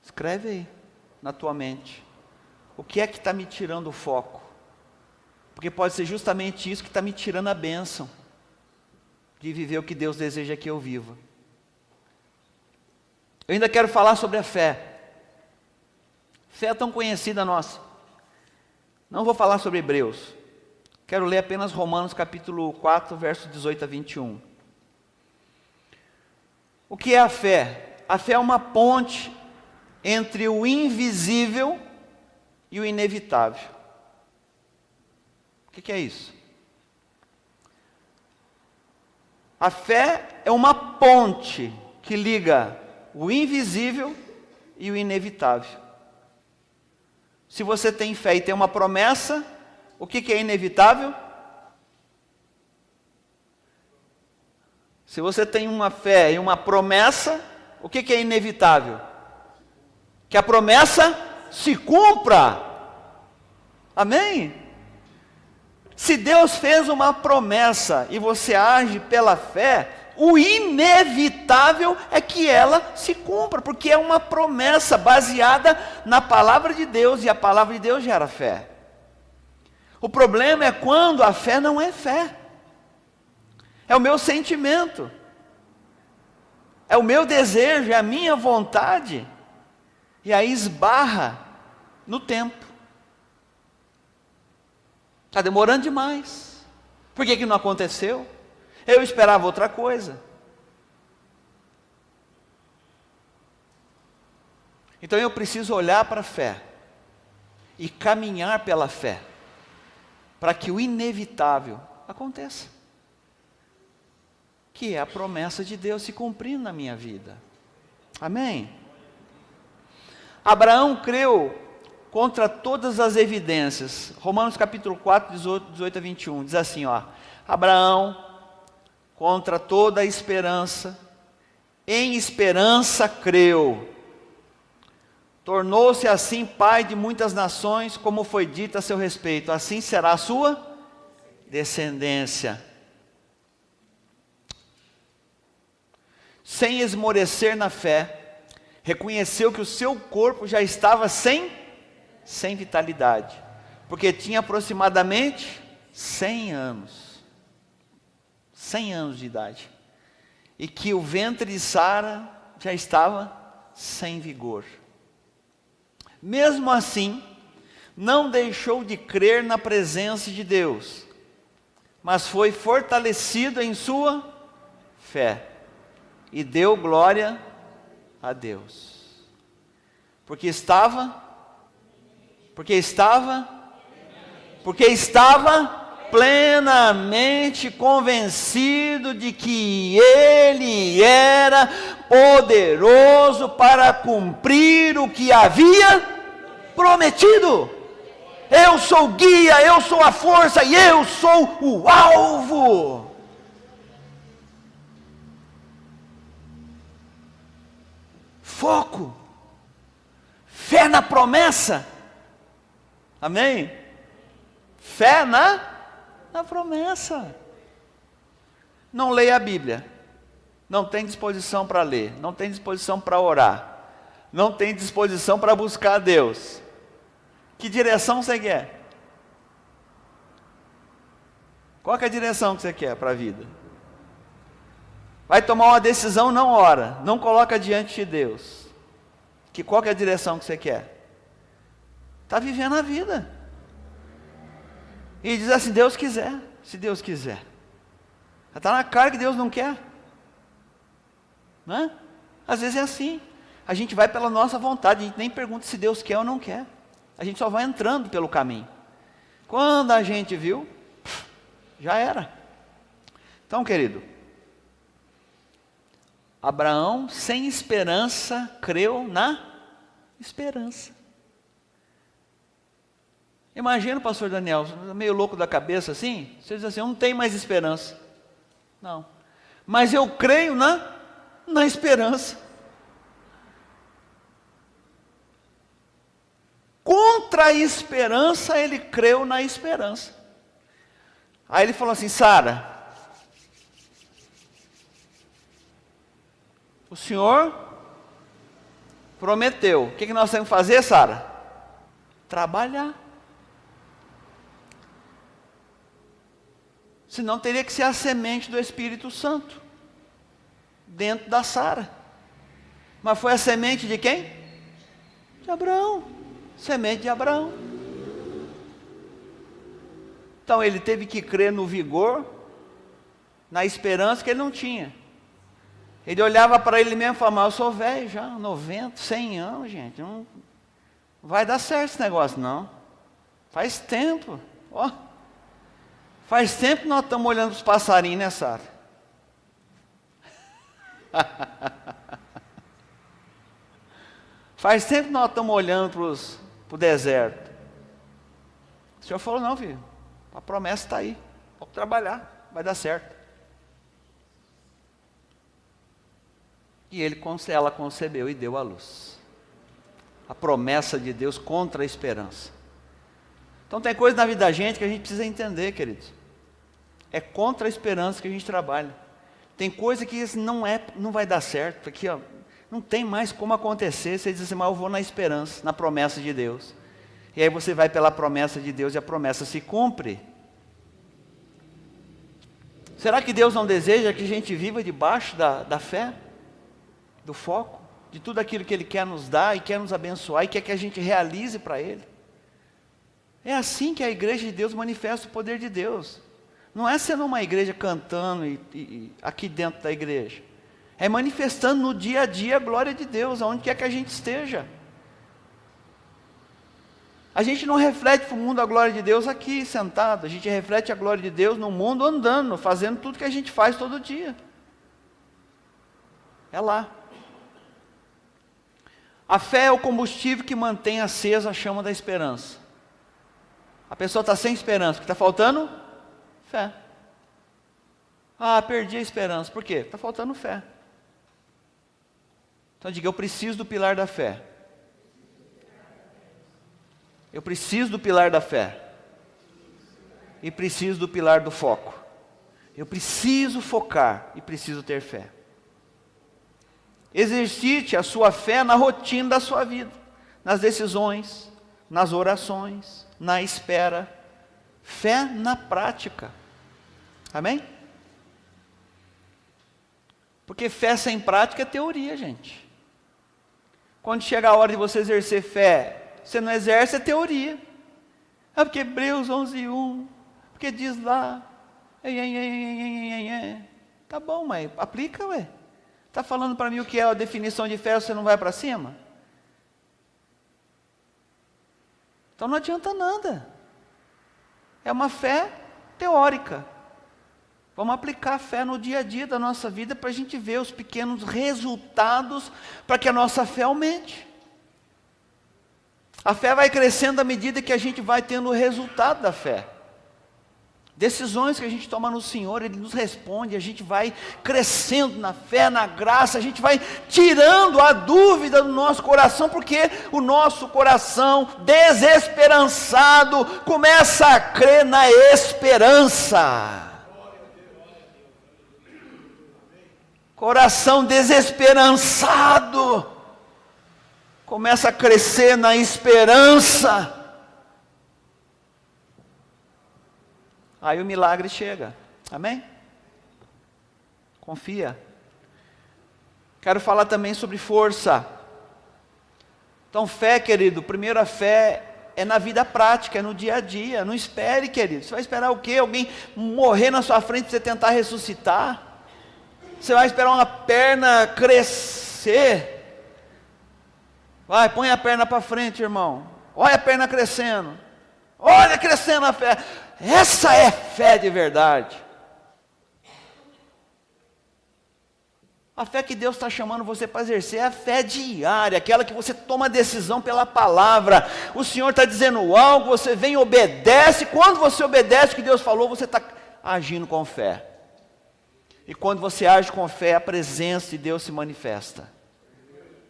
Escreve aí, na tua mente. O que é que está me tirando o foco? Porque pode ser justamente isso que está me tirando a bênção de viver o que Deus deseja que eu viva. Eu ainda quero falar sobre a fé. Fé é tão conhecida nossa. Não vou falar sobre Hebreus. Quero ler apenas Romanos capítulo 4, versos 18 a 21. O que é a fé? A fé é uma ponte entre o invisível e o inevitável. O que é isso? A fé é uma ponte que liga o invisível e o inevitável. Se você tem fé e tem uma promessa, o que é inevitável? Se você tem uma fé e uma promessa, o que é inevitável? Que a promessa se cumpra. Amém? Se Deus fez uma promessa e você age pela fé, o inevitável é que ela se cumpra, porque é uma promessa baseada na palavra de Deus, e a palavra de Deus gera fé. O problema é quando a fé não é fé. É o meu sentimento, é o meu desejo, é a minha vontade, e aí esbarra no tempo. Está demorando demais. Por que não aconteceu? Eu esperava outra coisa. Então eu preciso olhar para a fé e caminhar pela fé, para que o inevitável aconteça, que é a promessa de Deus se cumprindo na minha vida. Amém? Abraão creu contra todas as evidências. Romanos capítulo 4, 18 a 21, diz assim, ó: Abraão, contra toda a esperança, em esperança creu, tornou-se assim pai de muitas nações, como foi dito a seu respeito, assim será a sua descendência. Sem esmorecer na fé, reconheceu que o seu corpo já estava sem vitalidade, porque tinha aproximadamente 100 anos. 100 anos de idade. e que o ventre de Sara já estava sem vigor. Mesmo assim, não deixou de crer na presença de Deus, mas foi fortalecido em sua fé e deu glória a Deus. Porque estava plenamente convencido de que Ele era poderoso para cumprir o que havia prometido. Eu sou o guia, eu sou a força e eu sou o alvo. Foco, fé na promessa, amém? Fé na promessa. Não leia a Bíblia, não tem disposição para ler, não tem disposição para orar, não tem disposição para buscar a Deus. Que direção você quer? Qual que é a direção que você quer para a vida? Vai tomar uma decisão, não ora, não coloca diante de Deus. Qual que é a direção que você quer? Está vivendo a vida. E diz assim, Deus quiser, se Deus quiser. Está na cara que Deus não quer. Não é? Às vezes é assim. A gente vai pela nossa vontade, a gente nem pergunta se Deus quer ou não quer. A gente só vai entrando pelo caminho. Quando a gente viu, já era. Então, querido, Abraão, sem esperança, creu na esperança. Imagina o pastor Daniel, meio louco da cabeça assim, você diz assim, eu não tenho mais esperança. Não. Mas eu creio na esperança. Contra a esperança, ele creu na esperança. Aí ele falou assim, Sara, o Senhor prometeu. O que nós temos que fazer, Sara? Trabalhar. Senão teria que ser a semente do Espírito Santo dentro da Sara. Mas foi a semente de quem? De Abraão. Semente de Abraão. Então ele teve que crer no vigor, na esperança que ele não tinha. Ele olhava para ele mesmo e falava, eu sou velho já, 90, 100 anos, gente, não vai dar certo esse negócio não. Faz tempo, ó. Faz tempo que nós estamos olhando para os passarinhos, né, Sara? Faz tempo que nós estamos olhando para o deserto. O Senhor falou, não, filho, a promessa está aí, vamos trabalhar, vai dar certo. E ela concebeu e deu à luz. A promessa de Deus contra a esperança. Então tem coisa na vida da gente que a gente precisa entender, queridos. É contra a esperança que a gente trabalha. Tem coisa que não vai dar certo, porque ó, não tem mais como acontecer. Você diz assim, mas eu vou na esperança, na promessa de Deus. E aí você vai pela promessa de Deus e a promessa se cumpre. Será que Deus não deseja que a gente viva debaixo da fé? Do foco? De tudo aquilo que Ele quer nos dar e quer nos abençoar e quer que a gente realize para Ele? É assim que a igreja de Deus manifesta o poder de Deus. Não é sendo uma igreja cantando e aqui dentro da igreja. É manifestando no dia a dia a glória de Deus, aonde quer que a gente esteja. A gente não reflete para o mundo a glória de Deus aqui sentado. A gente reflete a glória de Deus no mundo andando, fazendo tudo que a gente faz todo dia. É lá. A fé é o combustível que mantém acesa a chama da esperança. A pessoa está sem esperança, o que está faltando? Fé. Ah, perdi a esperança. Por quê? Está faltando fé. Então diga, eu preciso do pilar da fé. Eu preciso do pilar da fé. E preciso do pilar do foco. Eu preciso focar e preciso ter fé. Exercite a sua fé na rotina da sua vida, nas decisões, nas orações, na espera. Fé na prática. Amém? Porque fé sem prática é teoria, gente. Quando chega a hora de você exercer fé, você não exerce, é teoria. É porque Hebreus 11:1, porque diz lá, tá bom, mas aplica, ué. Está falando para mim o que é a definição de fé, você não vai para cima? Então não adianta nada. É uma fé teórica. Vamos aplicar a fé no dia a dia da nossa vida para a gente ver os pequenos resultados para que a nossa fé aumente. A fé vai crescendo à medida que a gente vai tendo o resultado da fé. Decisões que a gente toma no Senhor, Ele nos responde, a gente vai crescendo na fé, na graça, a gente vai tirando a dúvida do nosso coração, porque o nosso coração desesperançado começa a crer na esperança. Coração desesperançado começa a crescer na esperança. Aí o milagre chega, amém? Confia. Quero falar também sobre força. Então fé, querido, primeiro a fé é na vida prática, é no dia a dia. Não espere, querido, você vai esperar o quê? Alguém morrer na sua frente para você tentar ressuscitar? Você vai esperar uma perna crescer? Vai, põe a perna para frente, irmão. Olha a perna crescendo. Olha crescendo a fé. Essa é fé de verdade. A fé que Deus está chamando você para exercer é a fé diária, aquela que você toma decisão pela palavra. O Senhor está dizendo algo, você vem e obedece. Quando você obedece o que Deus falou, você está agindo com fé. E quando você age com fé, a presença de Deus se manifesta.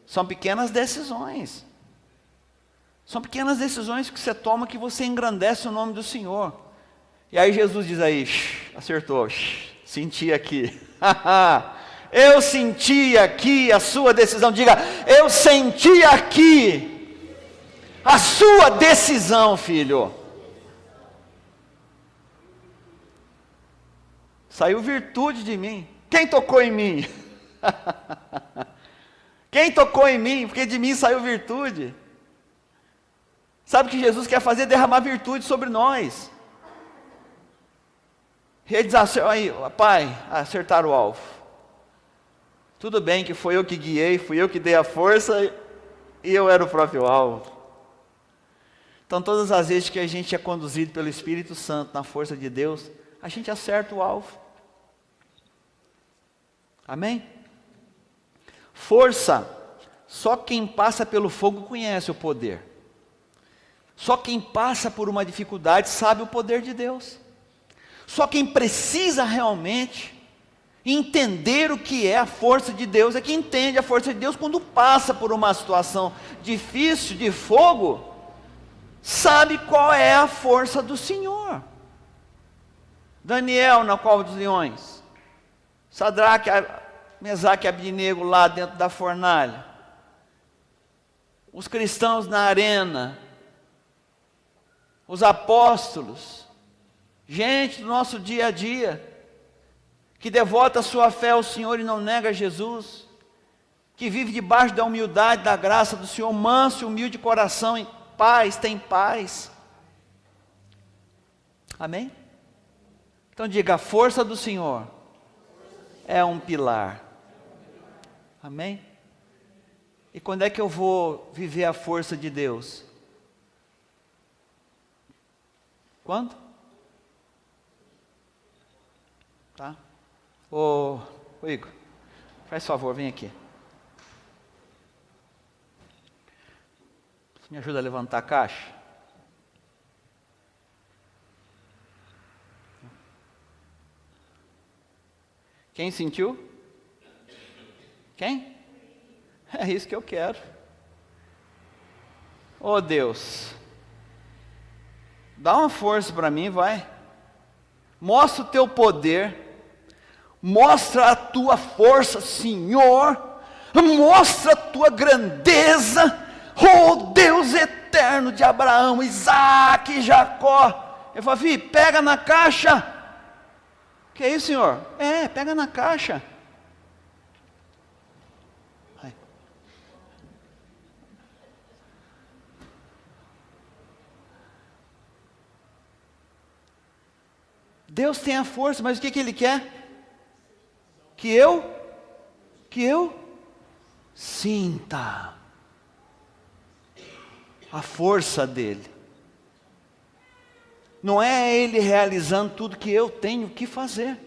São pequenas decisões. São pequenas decisões que você toma que você engrandece o nome do Senhor. E aí Jesus diz aí, acertou, senti aqui. Eu senti aqui a sua decisão. Diga, eu senti aqui a sua decisão, filho. Saiu virtude de mim. Quem tocou em mim? Quem tocou em mim? Porque de mim saiu virtude. Sabe o que Jesus quer fazer? Derramar virtude sobre nós. Ele diz assim, aí, pai, acertar o alvo. Tudo bem que foi eu que guiei, fui eu que dei a força e eu era o próprio alvo. Então todas as vezes que a gente é conduzido pelo Espírito Santo na força de Deus, a gente acerta o alvo. Amém? Força, só quem passa pelo fogo conhece o poder. Só quem passa por uma dificuldade sabe o poder de Deus. Só quem precisa realmente entender o que é a força de Deus é que entende a força de Deus quando passa por uma situação difícil, de fogo, sabe qual é a força do Senhor. Daniel na cova dos leões, Sadraque, Mesaque e Abdinego lá dentro da fornalha, os cristãos na arena, os apóstolos, gente do nosso dia a dia, que devota a sua fé ao Senhor e não nega Jesus, que vive debaixo da humildade, da graça do Senhor, manso e humilde coração, em paz, tem paz. Amém? Então diga, a força do Senhor é um pilar. Amém? E quando é que eu vou viver a força de Deus? Quando? Tá? Ô Igor, faz favor, vem aqui. Você me ajuda a levantar a caixa? Quem sentiu? Quem? É isso que eu quero. Oh Deus, dá uma força para mim, vai. Mostra o teu poder. Mostra a tua força, Senhor. Mostra a tua grandeza. Oh Deus eterno de Abraão, Isaac e Jacó. Eu falo, filho, pega na caixa. Que é isso, Senhor? Pega na caixa. Deus tem a força, mas o que Ele quer? Que eu sinta a força dEle. Não é Ele realizando tudo que eu tenho que fazer.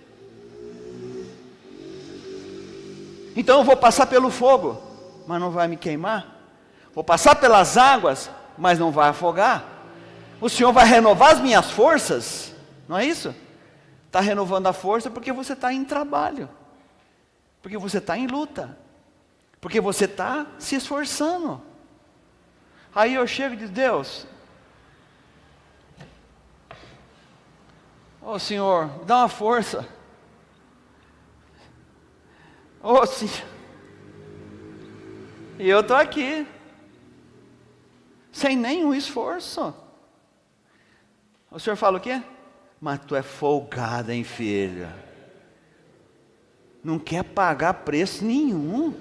Então eu vou passar pelo fogo, mas não vai me queimar. Vou passar pelas águas, mas não vai afogar. O Senhor vai renovar as minhas forças, não é isso? Está renovando a força porque você está em trabalho, porque você está em luta, porque você está se esforçando. Aí eu chego e digo: Deus, ô Senhor, dá uma força. Ô Senhor. E eu estou aqui, sem nenhum esforço. O Senhor fala o quê? Mas tu é folgada, hein, filha? Não quer pagar preço nenhum.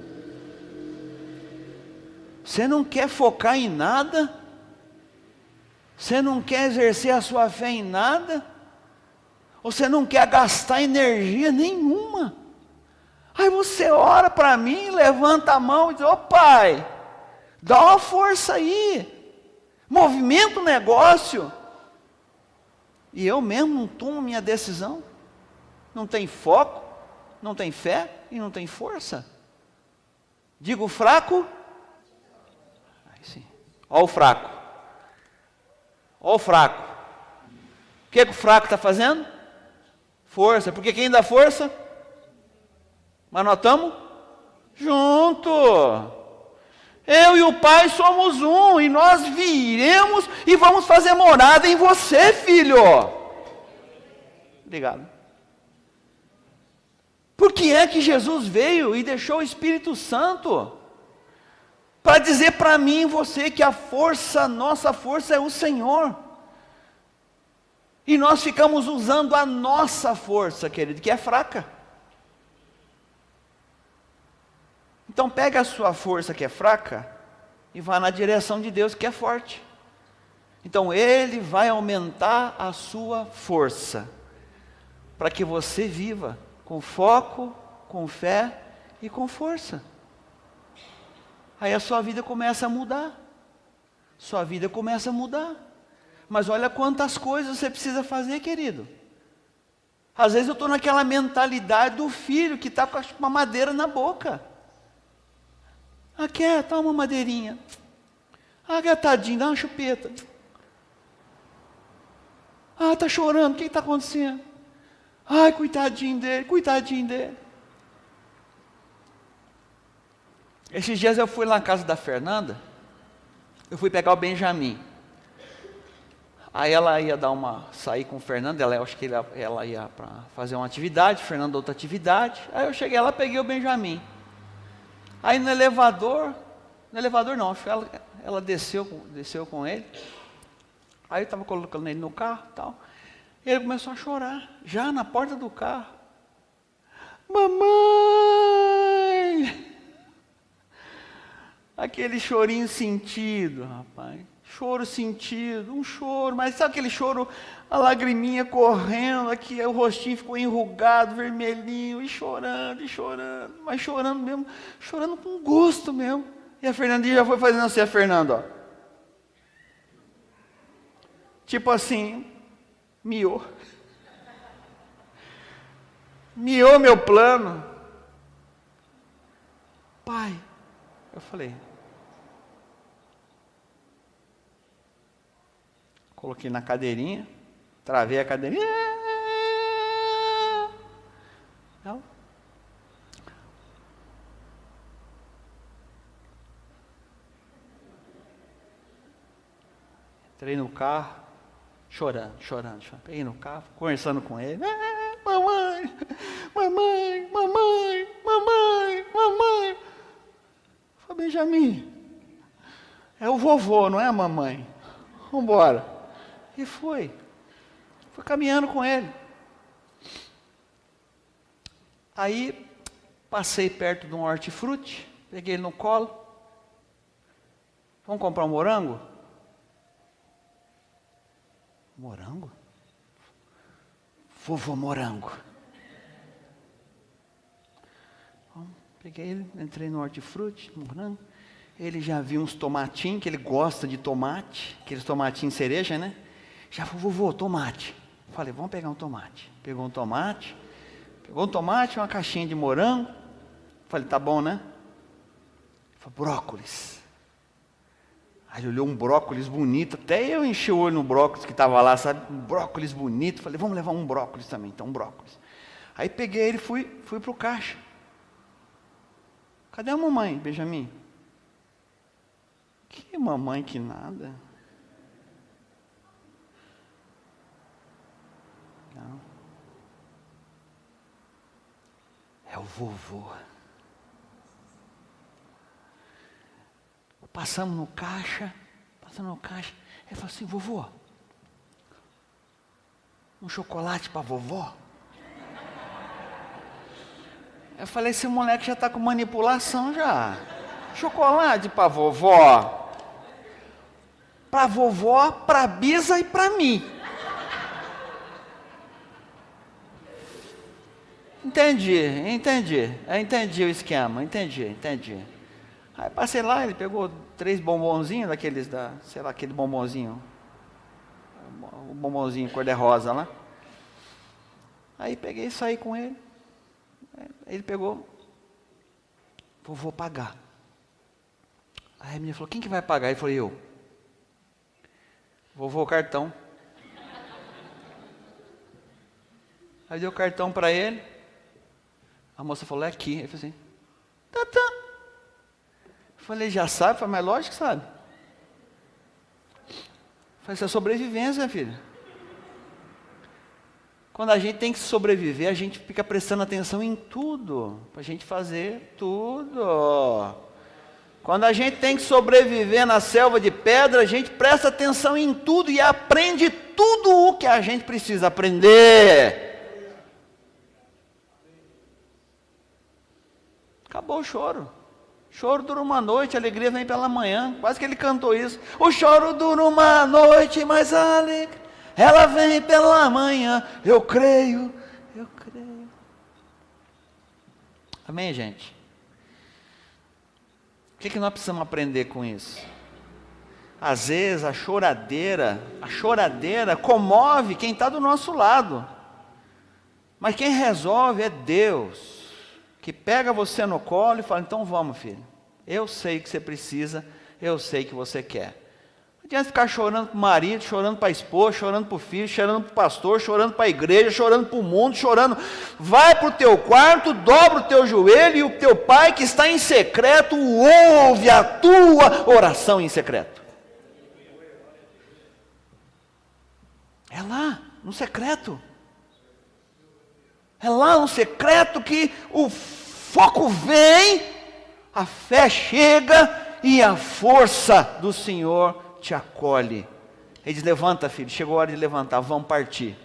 Você não quer focar em nada? Você não quer exercer a sua fé em nada? Você não quer gastar energia nenhuma? Aí você ora para mim, levanta a mão e diz: ô Pai, dá uma força aí, movimenta o negócio. E eu mesmo não tomo minha decisão, não tem foco, não tem fé e não tem força. Digo fraco, aí sim, ó o fraco, ó o fraco. O que o fraco está fazendo? Força, porque quem dá força? Mas nós estamos juntos. Eu e o Pai somos um, e nós viremos e vamos fazer morada em você, filho. Obrigado. Por que é que Jesus veio e deixou o Espírito Santo? Para dizer para mim e você que a força, nossa força é o Senhor. E nós ficamos usando a nossa força, querido, que é fraca. Então pega a sua força que é fraca e vá na direção de Deus que é forte. Então Ele vai aumentar a sua força, para que você viva com foco, com fé e com força. Aí a sua vida começa a mudar. Sua vida começa a mudar. Mas olha quantas coisas você precisa fazer, querido. Às vezes eu estou naquela mentalidade do filho que está com uma madeira na boca. Ah, quer? Toma uma madeirinha. Ah, gatadinho, dá uma chupeta. Ah, está chorando, o que está acontecendo? Ai, coitadinho dele, coitadinho dele. Esses dias eu fui lá na casa da Fernanda, eu fui pegar o Benjamin. Aí ela ia sair com o Fernando, eu acho que ela ia para fazer uma atividade, o Fernando outra atividade. Aí eu cheguei lá, peguei o Benjamin. Aí no elevador não, acho que ela desceu com ele. Aí eu estava colocando ele no carro e tal. E ele começou a chorar, já na porta do carro. Mamãe! Aquele chorinho sentido, rapaz. Choro sentido, um choro, mas sabe aquele choro, a lagriminha correndo, aqui o rostinho ficou enrugado, vermelhinho, e chorando, mas chorando mesmo, chorando com gosto mesmo. E a Fernandinha já foi fazendo assim, a Fernanda, ó. Tipo assim, miou meu plano. Pai, eu falei, coloquei na cadeirinha, travei a cadeirinha. Não. Entrei no carro, chorando. Peguei no carro, conversando com ele. Mamãe. Falei, Benjamin, é o vovô, não é a mamãe. Vamos embora. E fui caminhando com ele. Aí, passei perto de um hortifruti, peguei ele no colo. Vamos comprar um morango? Morango? Vovô Morango. Bom, peguei ele, entrei no hortifruti, morango. Ele já viu uns tomatinhos, que ele gosta de tomate, aqueles tomatinhos cereja, né? Já falou, vovô, tomate. Falei, vamos pegar um tomate. Pegou um tomate, uma caixinha de morango. Falei, tá bom, né? Falei, brócolis. Aí ele olhou um brócolis bonito, até eu enchi o olho no brócolis que estava lá, sabe? Um brócolis bonito. Falei, vamos levar um brócolis também, então um brócolis. Aí peguei ele e fui para o caixa. Cadê a mamãe, Benjamin? Que mamãe que nada. Não. É o vovô. Passamos no caixa. Ele falou assim, vovô, um chocolate para vovó? Eu falei, esse moleque já está com manipulação já. Chocolate para vovó? Para vovó, para bisa e para mim. Entendi o esquema, entendi. Aí passei lá, ele pegou 3 bombonzinhos daqueles aquele bombonzinho, o bombonzinho cor-de-rosa lá. Aí peguei e saí com ele. Ele pegou, vou pagar. Aí a menina falou, quem que vai pagar? Ele falou, eu. Vovô, cartão. Aí deu o cartão para ele. A moça falou, é aqui. Ele falou assim, tá. Falei, já sabe? Falei, mas lógico que sabe. Falei, isso é sobrevivência, minha filha. Quando a gente tem que sobreviver, a gente fica prestando atenção em tudo. Para a gente fazer tudo. Quando a gente tem que sobreviver na selva de pedra, a gente presta atenção em tudo e aprende tudo o que a gente precisa aprender. Acabou o choro. Choro dura uma noite, a alegria vem pela manhã. Quase que ele cantou isso. O choro dura uma noite, mas a alegria, ela vem pela manhã. Eu creio. Amém, gente? O que nós precisamos aprender com isso? Às vezes a choradeira comove quem está do nosso lado. Mas quem resolve é Deus. Que pega você no colo e fala, então vamos, filho. Eu sei que você precisa, eu sei que você quer. Não adianta ficar chorando para o marido, chorando para a esposa, chorando para o filho, chorando para o pastor, chorando para a igreja, chorando para o mundo, chorando. Vai para o teu quarto, dobra o teu joelho e o teu pai que está em secreto ouve a tua oração em secreto. É lá, no secreto. É lá no secreto que o foco vem, a fé chega e a força do Senhor te acolhe. Ele diz, levanta, filho, chegou a hora de levantar, vamos partir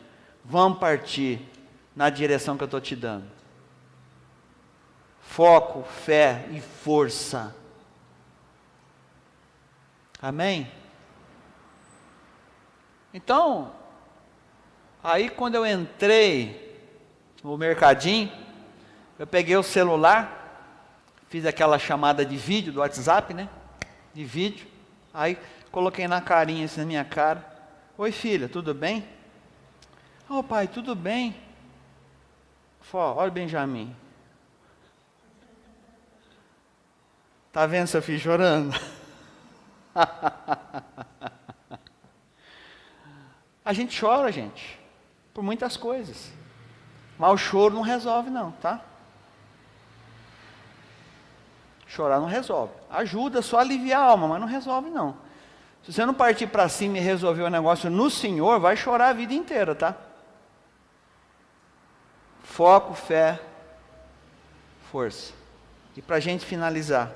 na direção que eu estou te dando. Foco, fé e força. Amém? Então, aí quando eu entrei no mercadinho, eu peguei o celular, fiz aquela chamada de vídeo do WhatsApp, né? De vídeo. Aí coloquei na carinha, assim, na minha cara. Oi, filha, tudo bem? Ô, pai, tudo bem? Olha o Benjamin. Tá vendo seu filho chorando? A gente chora, gente, por muitas coisas. Mas o choro não resolve não, tá? Chorar não resolve. Ajuda só a aliviar a alma, mas não resolve não. Se você não partir para cima e resolver o negócio no Senhor, vai chorar a vida inteira, tá? Foco, fé, força. E para a gente finalizar.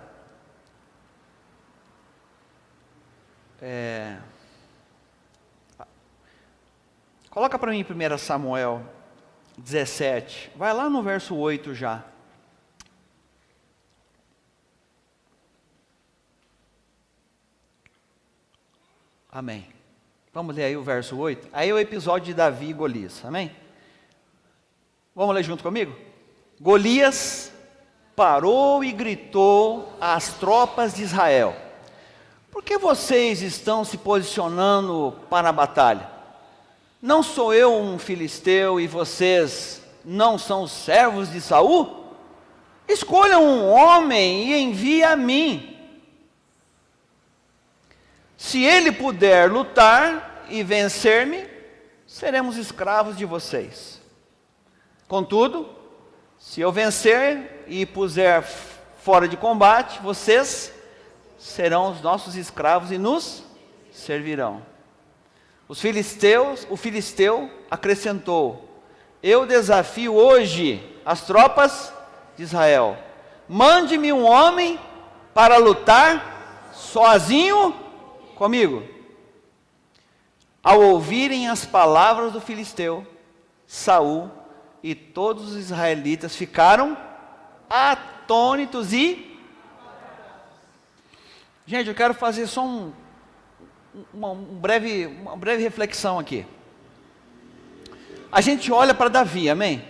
Coloca para mim 1 Samuel 17. Vai lá no verso 8 já. Amém. Vamos ler aí o verso 8. Aí é o episódio de Davi e Golias. Amém? Vamos ler junto comigo? Golias parou e gritou às tropas de Israel: por que vocês estão se posicionando para a batalha? Não sou eu um filisteu e vocês não são os servos de Saul? Escolham um homem e envie a mim. Se ele puder lutar e vencer-me, seremos escravos de vocês. Contudo, se eu vencer e puser fora de combate, vocês serão os nossos escravos e nos servirão. O filisteu acrescentou: eu desafio hoje as tropas de Israel. Mande-me um homem para lutar sozinho comigo. Ao ouvirem as palavras do filisteu, Saul e todos os israelitas ficaram atônitos e... Gente, eu quero fazer só uma breve reflexão aqui. A gente olha para Davi, amém?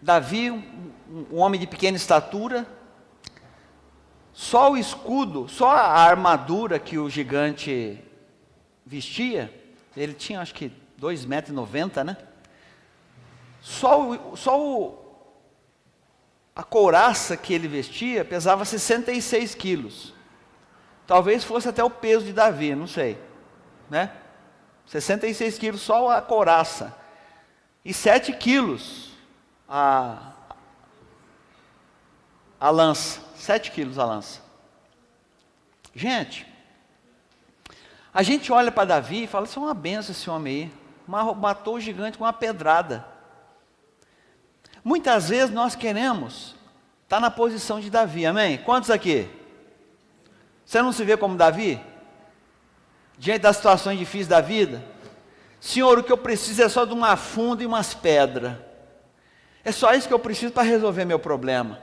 Davi, um homem de pequena estatura, só o escudo, só a armadura que o gigante vestia, ele tinha acho que 2,90 m, né? A couraça que ele vestia pesava 66 quilos. Talvez fosse até o peso de Davi, não sei, né? 66 quilos só a couraça. E 7 quilos a lança. 7 quilos a lança. Gente, a gente olha para Davi e fala: isso é uma benção esse homem aí. Matou o gigante com uma pedrada. Muitas vezes nós queremos estar na posição de Davi, amém? Quantos aqui? Você não se vê como Davi? Diante das situações difíceis da vida? Senhor, o que eu preciso é só de uma funda e umas pedras. É só isso que eu preciso para resolver meu problema.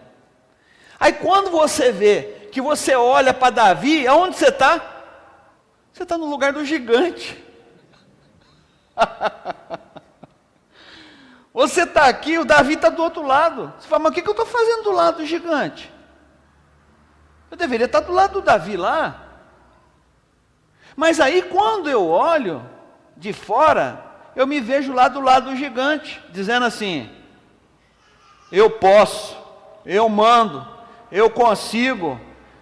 Aí quando você vê, que você olha para Davi, aonde você está? Você está no lugar do gigante. Você está aqui, o Davi está do outro lado. Você fala: mas o que eu estou fazendo do lado do gigante? Eu deveria estar do lado do Davi lá. Mas aí quando eu olho de fora, eu me vejo lá do lado do gigante, dizendo assim: eu posso, eu mando, eu consigo,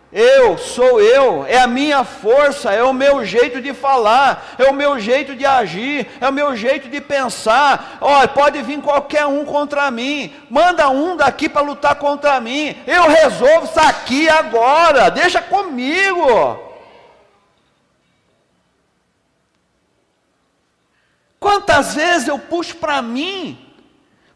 eu sou eu, é a minha força, é o meu jeito de falar, é o meu jeito de agir, é o meu jeito de pensar. Olha, pode vir qualquer um contra mim, manda um daqui para lutar contra mim, eu resolvo isso aqui agora, deixa comigo. Quantas vezes eu puxo para mim,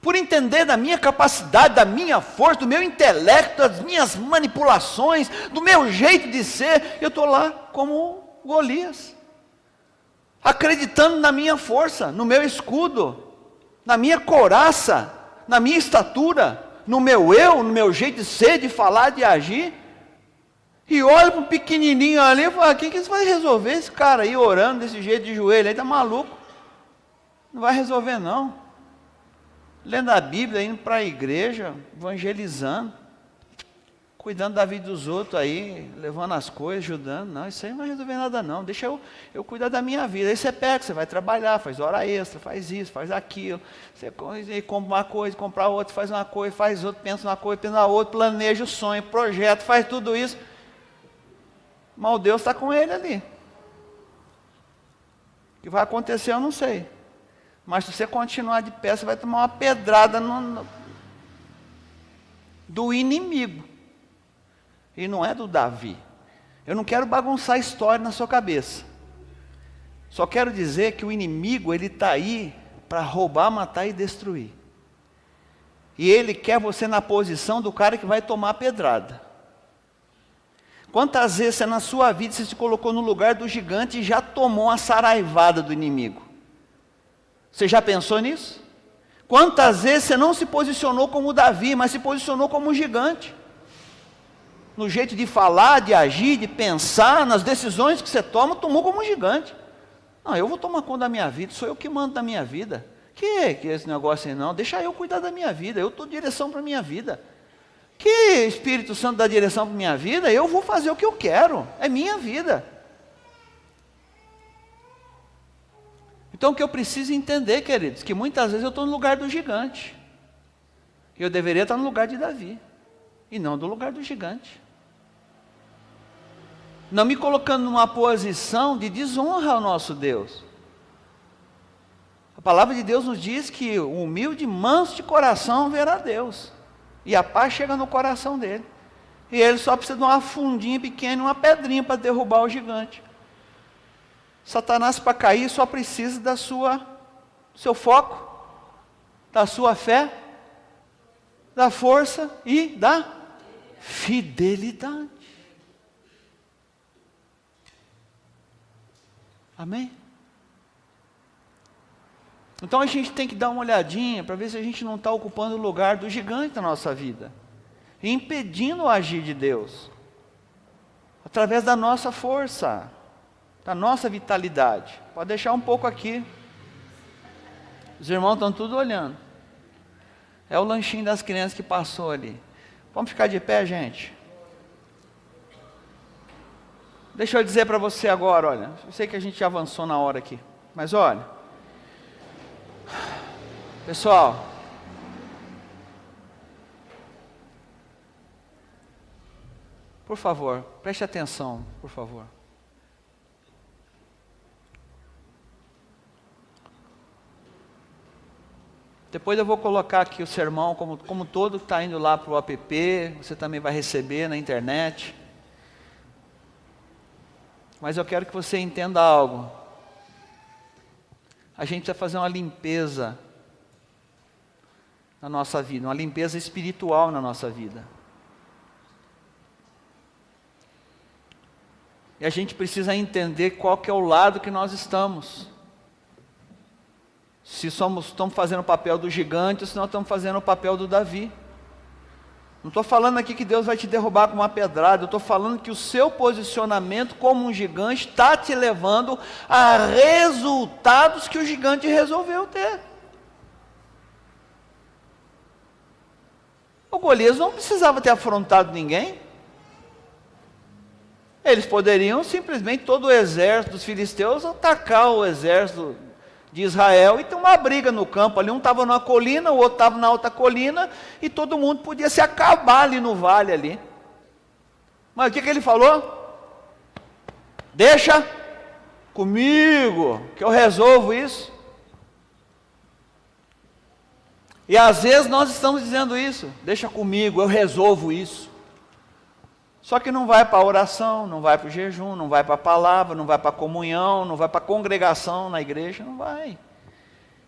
por entender da minha capacidade, da minha força, do meu intelecto, das minhas manipulações, do meu jeito de ser, eu estou lá como Golias, acreditando na minha força, no meu escudo, na minha couraça, na minha estatura, no meu eu, no meu jeito de ser, de falar, de agir, e olho para um pequenininho ali e falo: quem que vai resolver esse cara aí orando desse jeito de joelho aí, está maluco? Não vai resolver não. Lendo a Bíblia, indo para a igreja, evangelizando, cuidando da vida dos outros aí, levando as coisas, ajudando. Não, isso aí não vai resolver nada não. Deixa eu cuidar da minha vida. Aí você pega, você vai trabalhar, faz hora extra, faz isso, faz aquilo. Você compra uma coisa, compra outra, faz uma coisa, faz outra, pensa uma coisa, pensa na outra, planeja o sonho, projeto, faz tudo isso. Mas o Deus está com ele ali. O que vai acontecer eu não sei. Mas se você continuar de pé, você vai tomar uma pedrada do inimigo. E não é do Davi. Eu não quero bagunçar a história na sua cabeça. Só quero dizer que o inimigo, ele está aí para roubar, matar e destruir. E ele quer você na posição do cara que vai tomar a pedrada. Quantas vezes na sua vida você se colocou no lugar do gigante e já tomou a saraivada do inimigo? Você já pensou nisso? Quantas vezes você não se posicionou como Davi, mas se posicionou como um gigante? No jeito de falar, de agir, de pensar, nas decisões que você toma, tomou como um gigante. Não, eu vou tomar conta da minha vida, sou eu que mando da minha vida. Que esse negócio aí não? Deixa eu cuidar da minha vida, eu dou direção para a minha vida. Que Espírito Santo dá direção para a minha vida, eu vou fazer o que eu quero, é minha vida. Então o que eu preciso entender, queridos, que muitas vezes eu estou no lugar do gigante. Eu deveria estar no lugar de Davi, e não no lugar do gigante. Não me colocando numa posição de desonra ao nosso Deus. A palavra de Deus nos diz que o humilde, manso de coração verá Deus. E a paz chega no coração dele. E ele só precisa de uma fundinha pequena, uma pedrinha para derrubar o gigante. Satanás, para cair, só precisa do seu foco, da sua fé, da força e da fidelidade. Amém? Então a gente tem que dar uma olhadinha para ver se a gente não está ocupando o lugar do gigante da nossa vida, e impedindo o agir de Deus, através da nossa força, da nossa vitalidade. Pode deixar um pouco aqui. Os irmãos estão tudo olhando. É o lanchinho das crianças que passou ali. Vamos ficar de pé, gente? Deixa eu dizer para você agora, olha. Eu sei que a gente avançou na hora aqui, mas olha. Pessoal, por favor, preste atenção, por favor. Depois eu vou colocar aqui o sermão, como todo que está indo lá para o app, você também vai receber na internet. Mas eu quero que você entenda algo. A gente vai fazer uma limpeza na nossa vida, uma limpeza espiritual na nossa vida. E a gente precisa entender qual que é o lado que nós estamos. Se estamos fazendo o papel do gigante, ou se nós estamos fazendo o papel do Davi. Não estou falando aqui que Deus vai te derrubar com uma pedrada, eu estou falando que o seu posicionamento como um gigante está te levando a resultados que o gigante resolveu ter. O Golias não precisava ter afrontado ninguém. Eles poderiam simplesmente, todo o exército dos filisteus, atacar o exército de Israel e ter uma briga no campo ali. Um estava numa colina, o outro estava na outra colina, e todo mundo podia se acabar ali no vale ali. Mas o que ele falou? Deixa comigo, que eu resolvo isso. E às vezes nós estamos dizendo isso, deixa comigo, eu resolvo isso. Só que não vai para a oração, não vai para o jejum, não vai para a palavra, não vai para a comunhão, não vai para a congregação na igreja, não vai.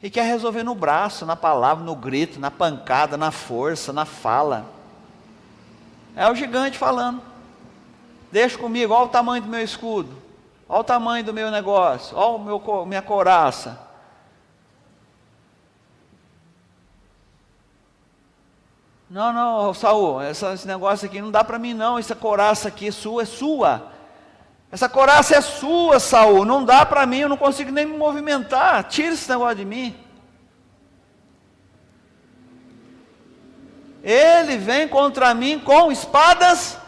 E quer resolver no braço, na palavra, no grito, na pancada, na força, na fala. É o gigante falando. Deixa comigo, olha o tamanho do meu escudo, olha o tamanho do meu negócio, olha minha couraça. Não, Saul, esse negócio aqui não dá para mim não, essa couraça aqui é sua. Essa couraça é sua, Saul, não dá para mim, eu não consigo nem me movimentar, tira esse negócio de mim. Ele vem contra mim com espadas,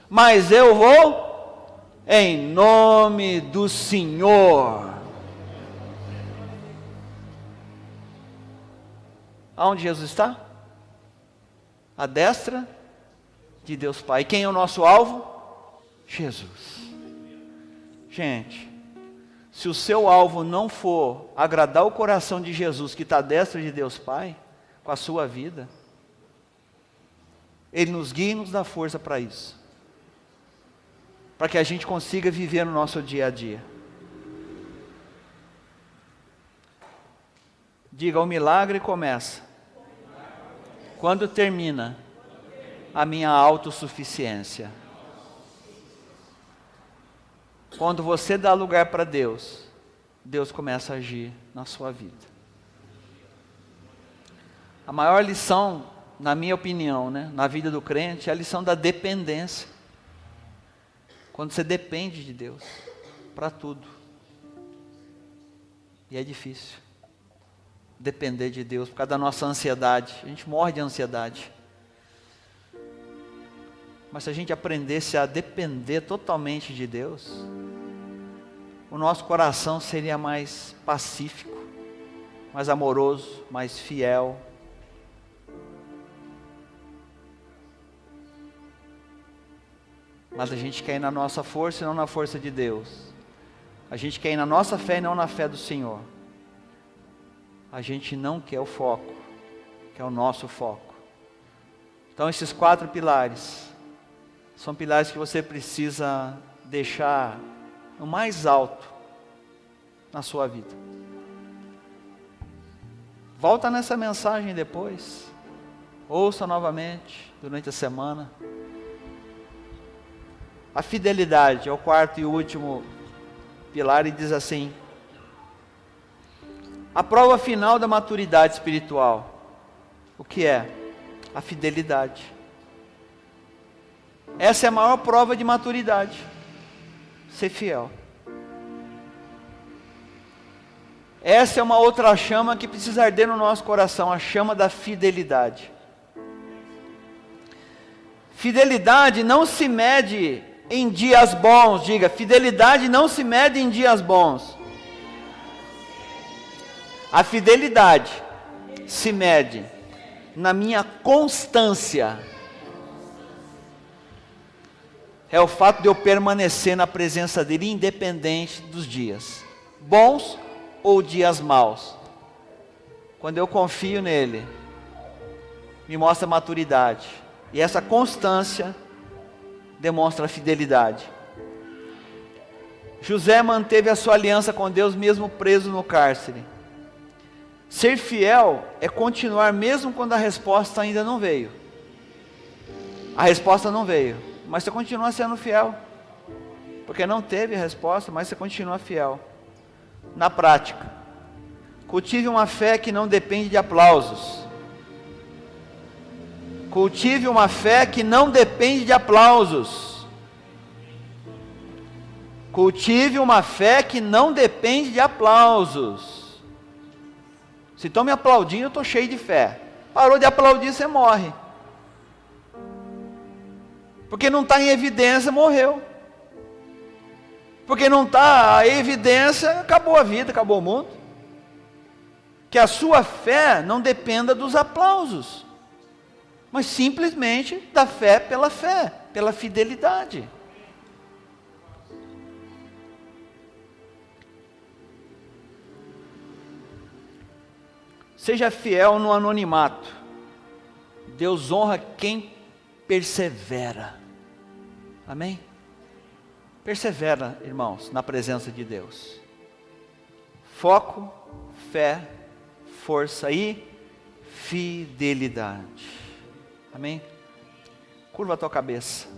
mas eu vou em nome do Senhor. Aonde Jesus está? À destra de Deus Pai. Quem é o nosso alvo? Jesus. Gente, se o seu alvo não for agradar o coração de Jesus, que está à destra de Deus Pai, com a sua vida, Ele nos guia e nos dá força para isso, para que a gente consiga viver no nosso dia a dia. Diga, o milagre começa quando termina a minha autossuficiência. Quando você dá lugar para Deus, Deus começa a agir na sua vida. A maior lição, na minha opinião, na vida do crente, é a lição da dependência. Quando você depende de Deus para tudo. E é difícil. depender de Deus, por causa da nossa ansiedade. A gente morre de ansiedade. Mas se a gente aprendesse a depender totalmente de Deus, o nosso coração seria mais pacífico, mais amoroso, mais fiel. Mas a gente quer ir na nossa força e não na força de Deus. A gente quer ir na nossa fé e não na fé do Senhor. A gente não quer o foco, que é o nosso foco. Então esses 4 pilares são pilares que você precisa deixar no mais alto na sua vida. Volta nessa mensagem depois, ouça novamente durante a semana. A fidelidade é o 4º e último pilar e diz assim: a prova final da maturidade espiritual. O que é? A fidelidade. Essa é a maior prova de maturidade. Ser fiel. Essa é uma outra chama que precisa arder no nosso coração, a chama da fidelidade. Fidelidade não se mede em dias bons. Diga, fidelidade não se mede em dias bons. A fidelidade se mede na minha constância. É o fato de eu permanecer na presença dele, independente dos dias bons ou dias maus. Quando eu confio nele, me mostra maturidade. E essa constância demonstra a fidelidade. José manteve a sua aliança com Deus mesmo preso no cárcere. Ser fiel é continuar mesmo quando a resposta ainda não veio. A resposta não veio, mas você continua sendo fiel. Porque não teve resposta, mas você continua fiel. Na prática, cultive uma fé que não depende de aplausos. Cultive uma fé que não depende de aplausos. Cultive uma fé que não depende de aplausos. Se estão me aplaudindo, eu estou cheio de fé. Parou de aplaudir, você morre. Porque não está em evidência, morreu. Porque não está a evidência, acabou a vida, acabou o mundo. Que a sua fé não dependa dos aplausos, mas simplesmente da fé, pela fidelidade. Seja fiel no anonimato. Deus honra quem persevera. Amém? Persevera, irmãos, na presença de Deus. Foco, fé, força e fidelidade. Amém? Curva a tua cabeça.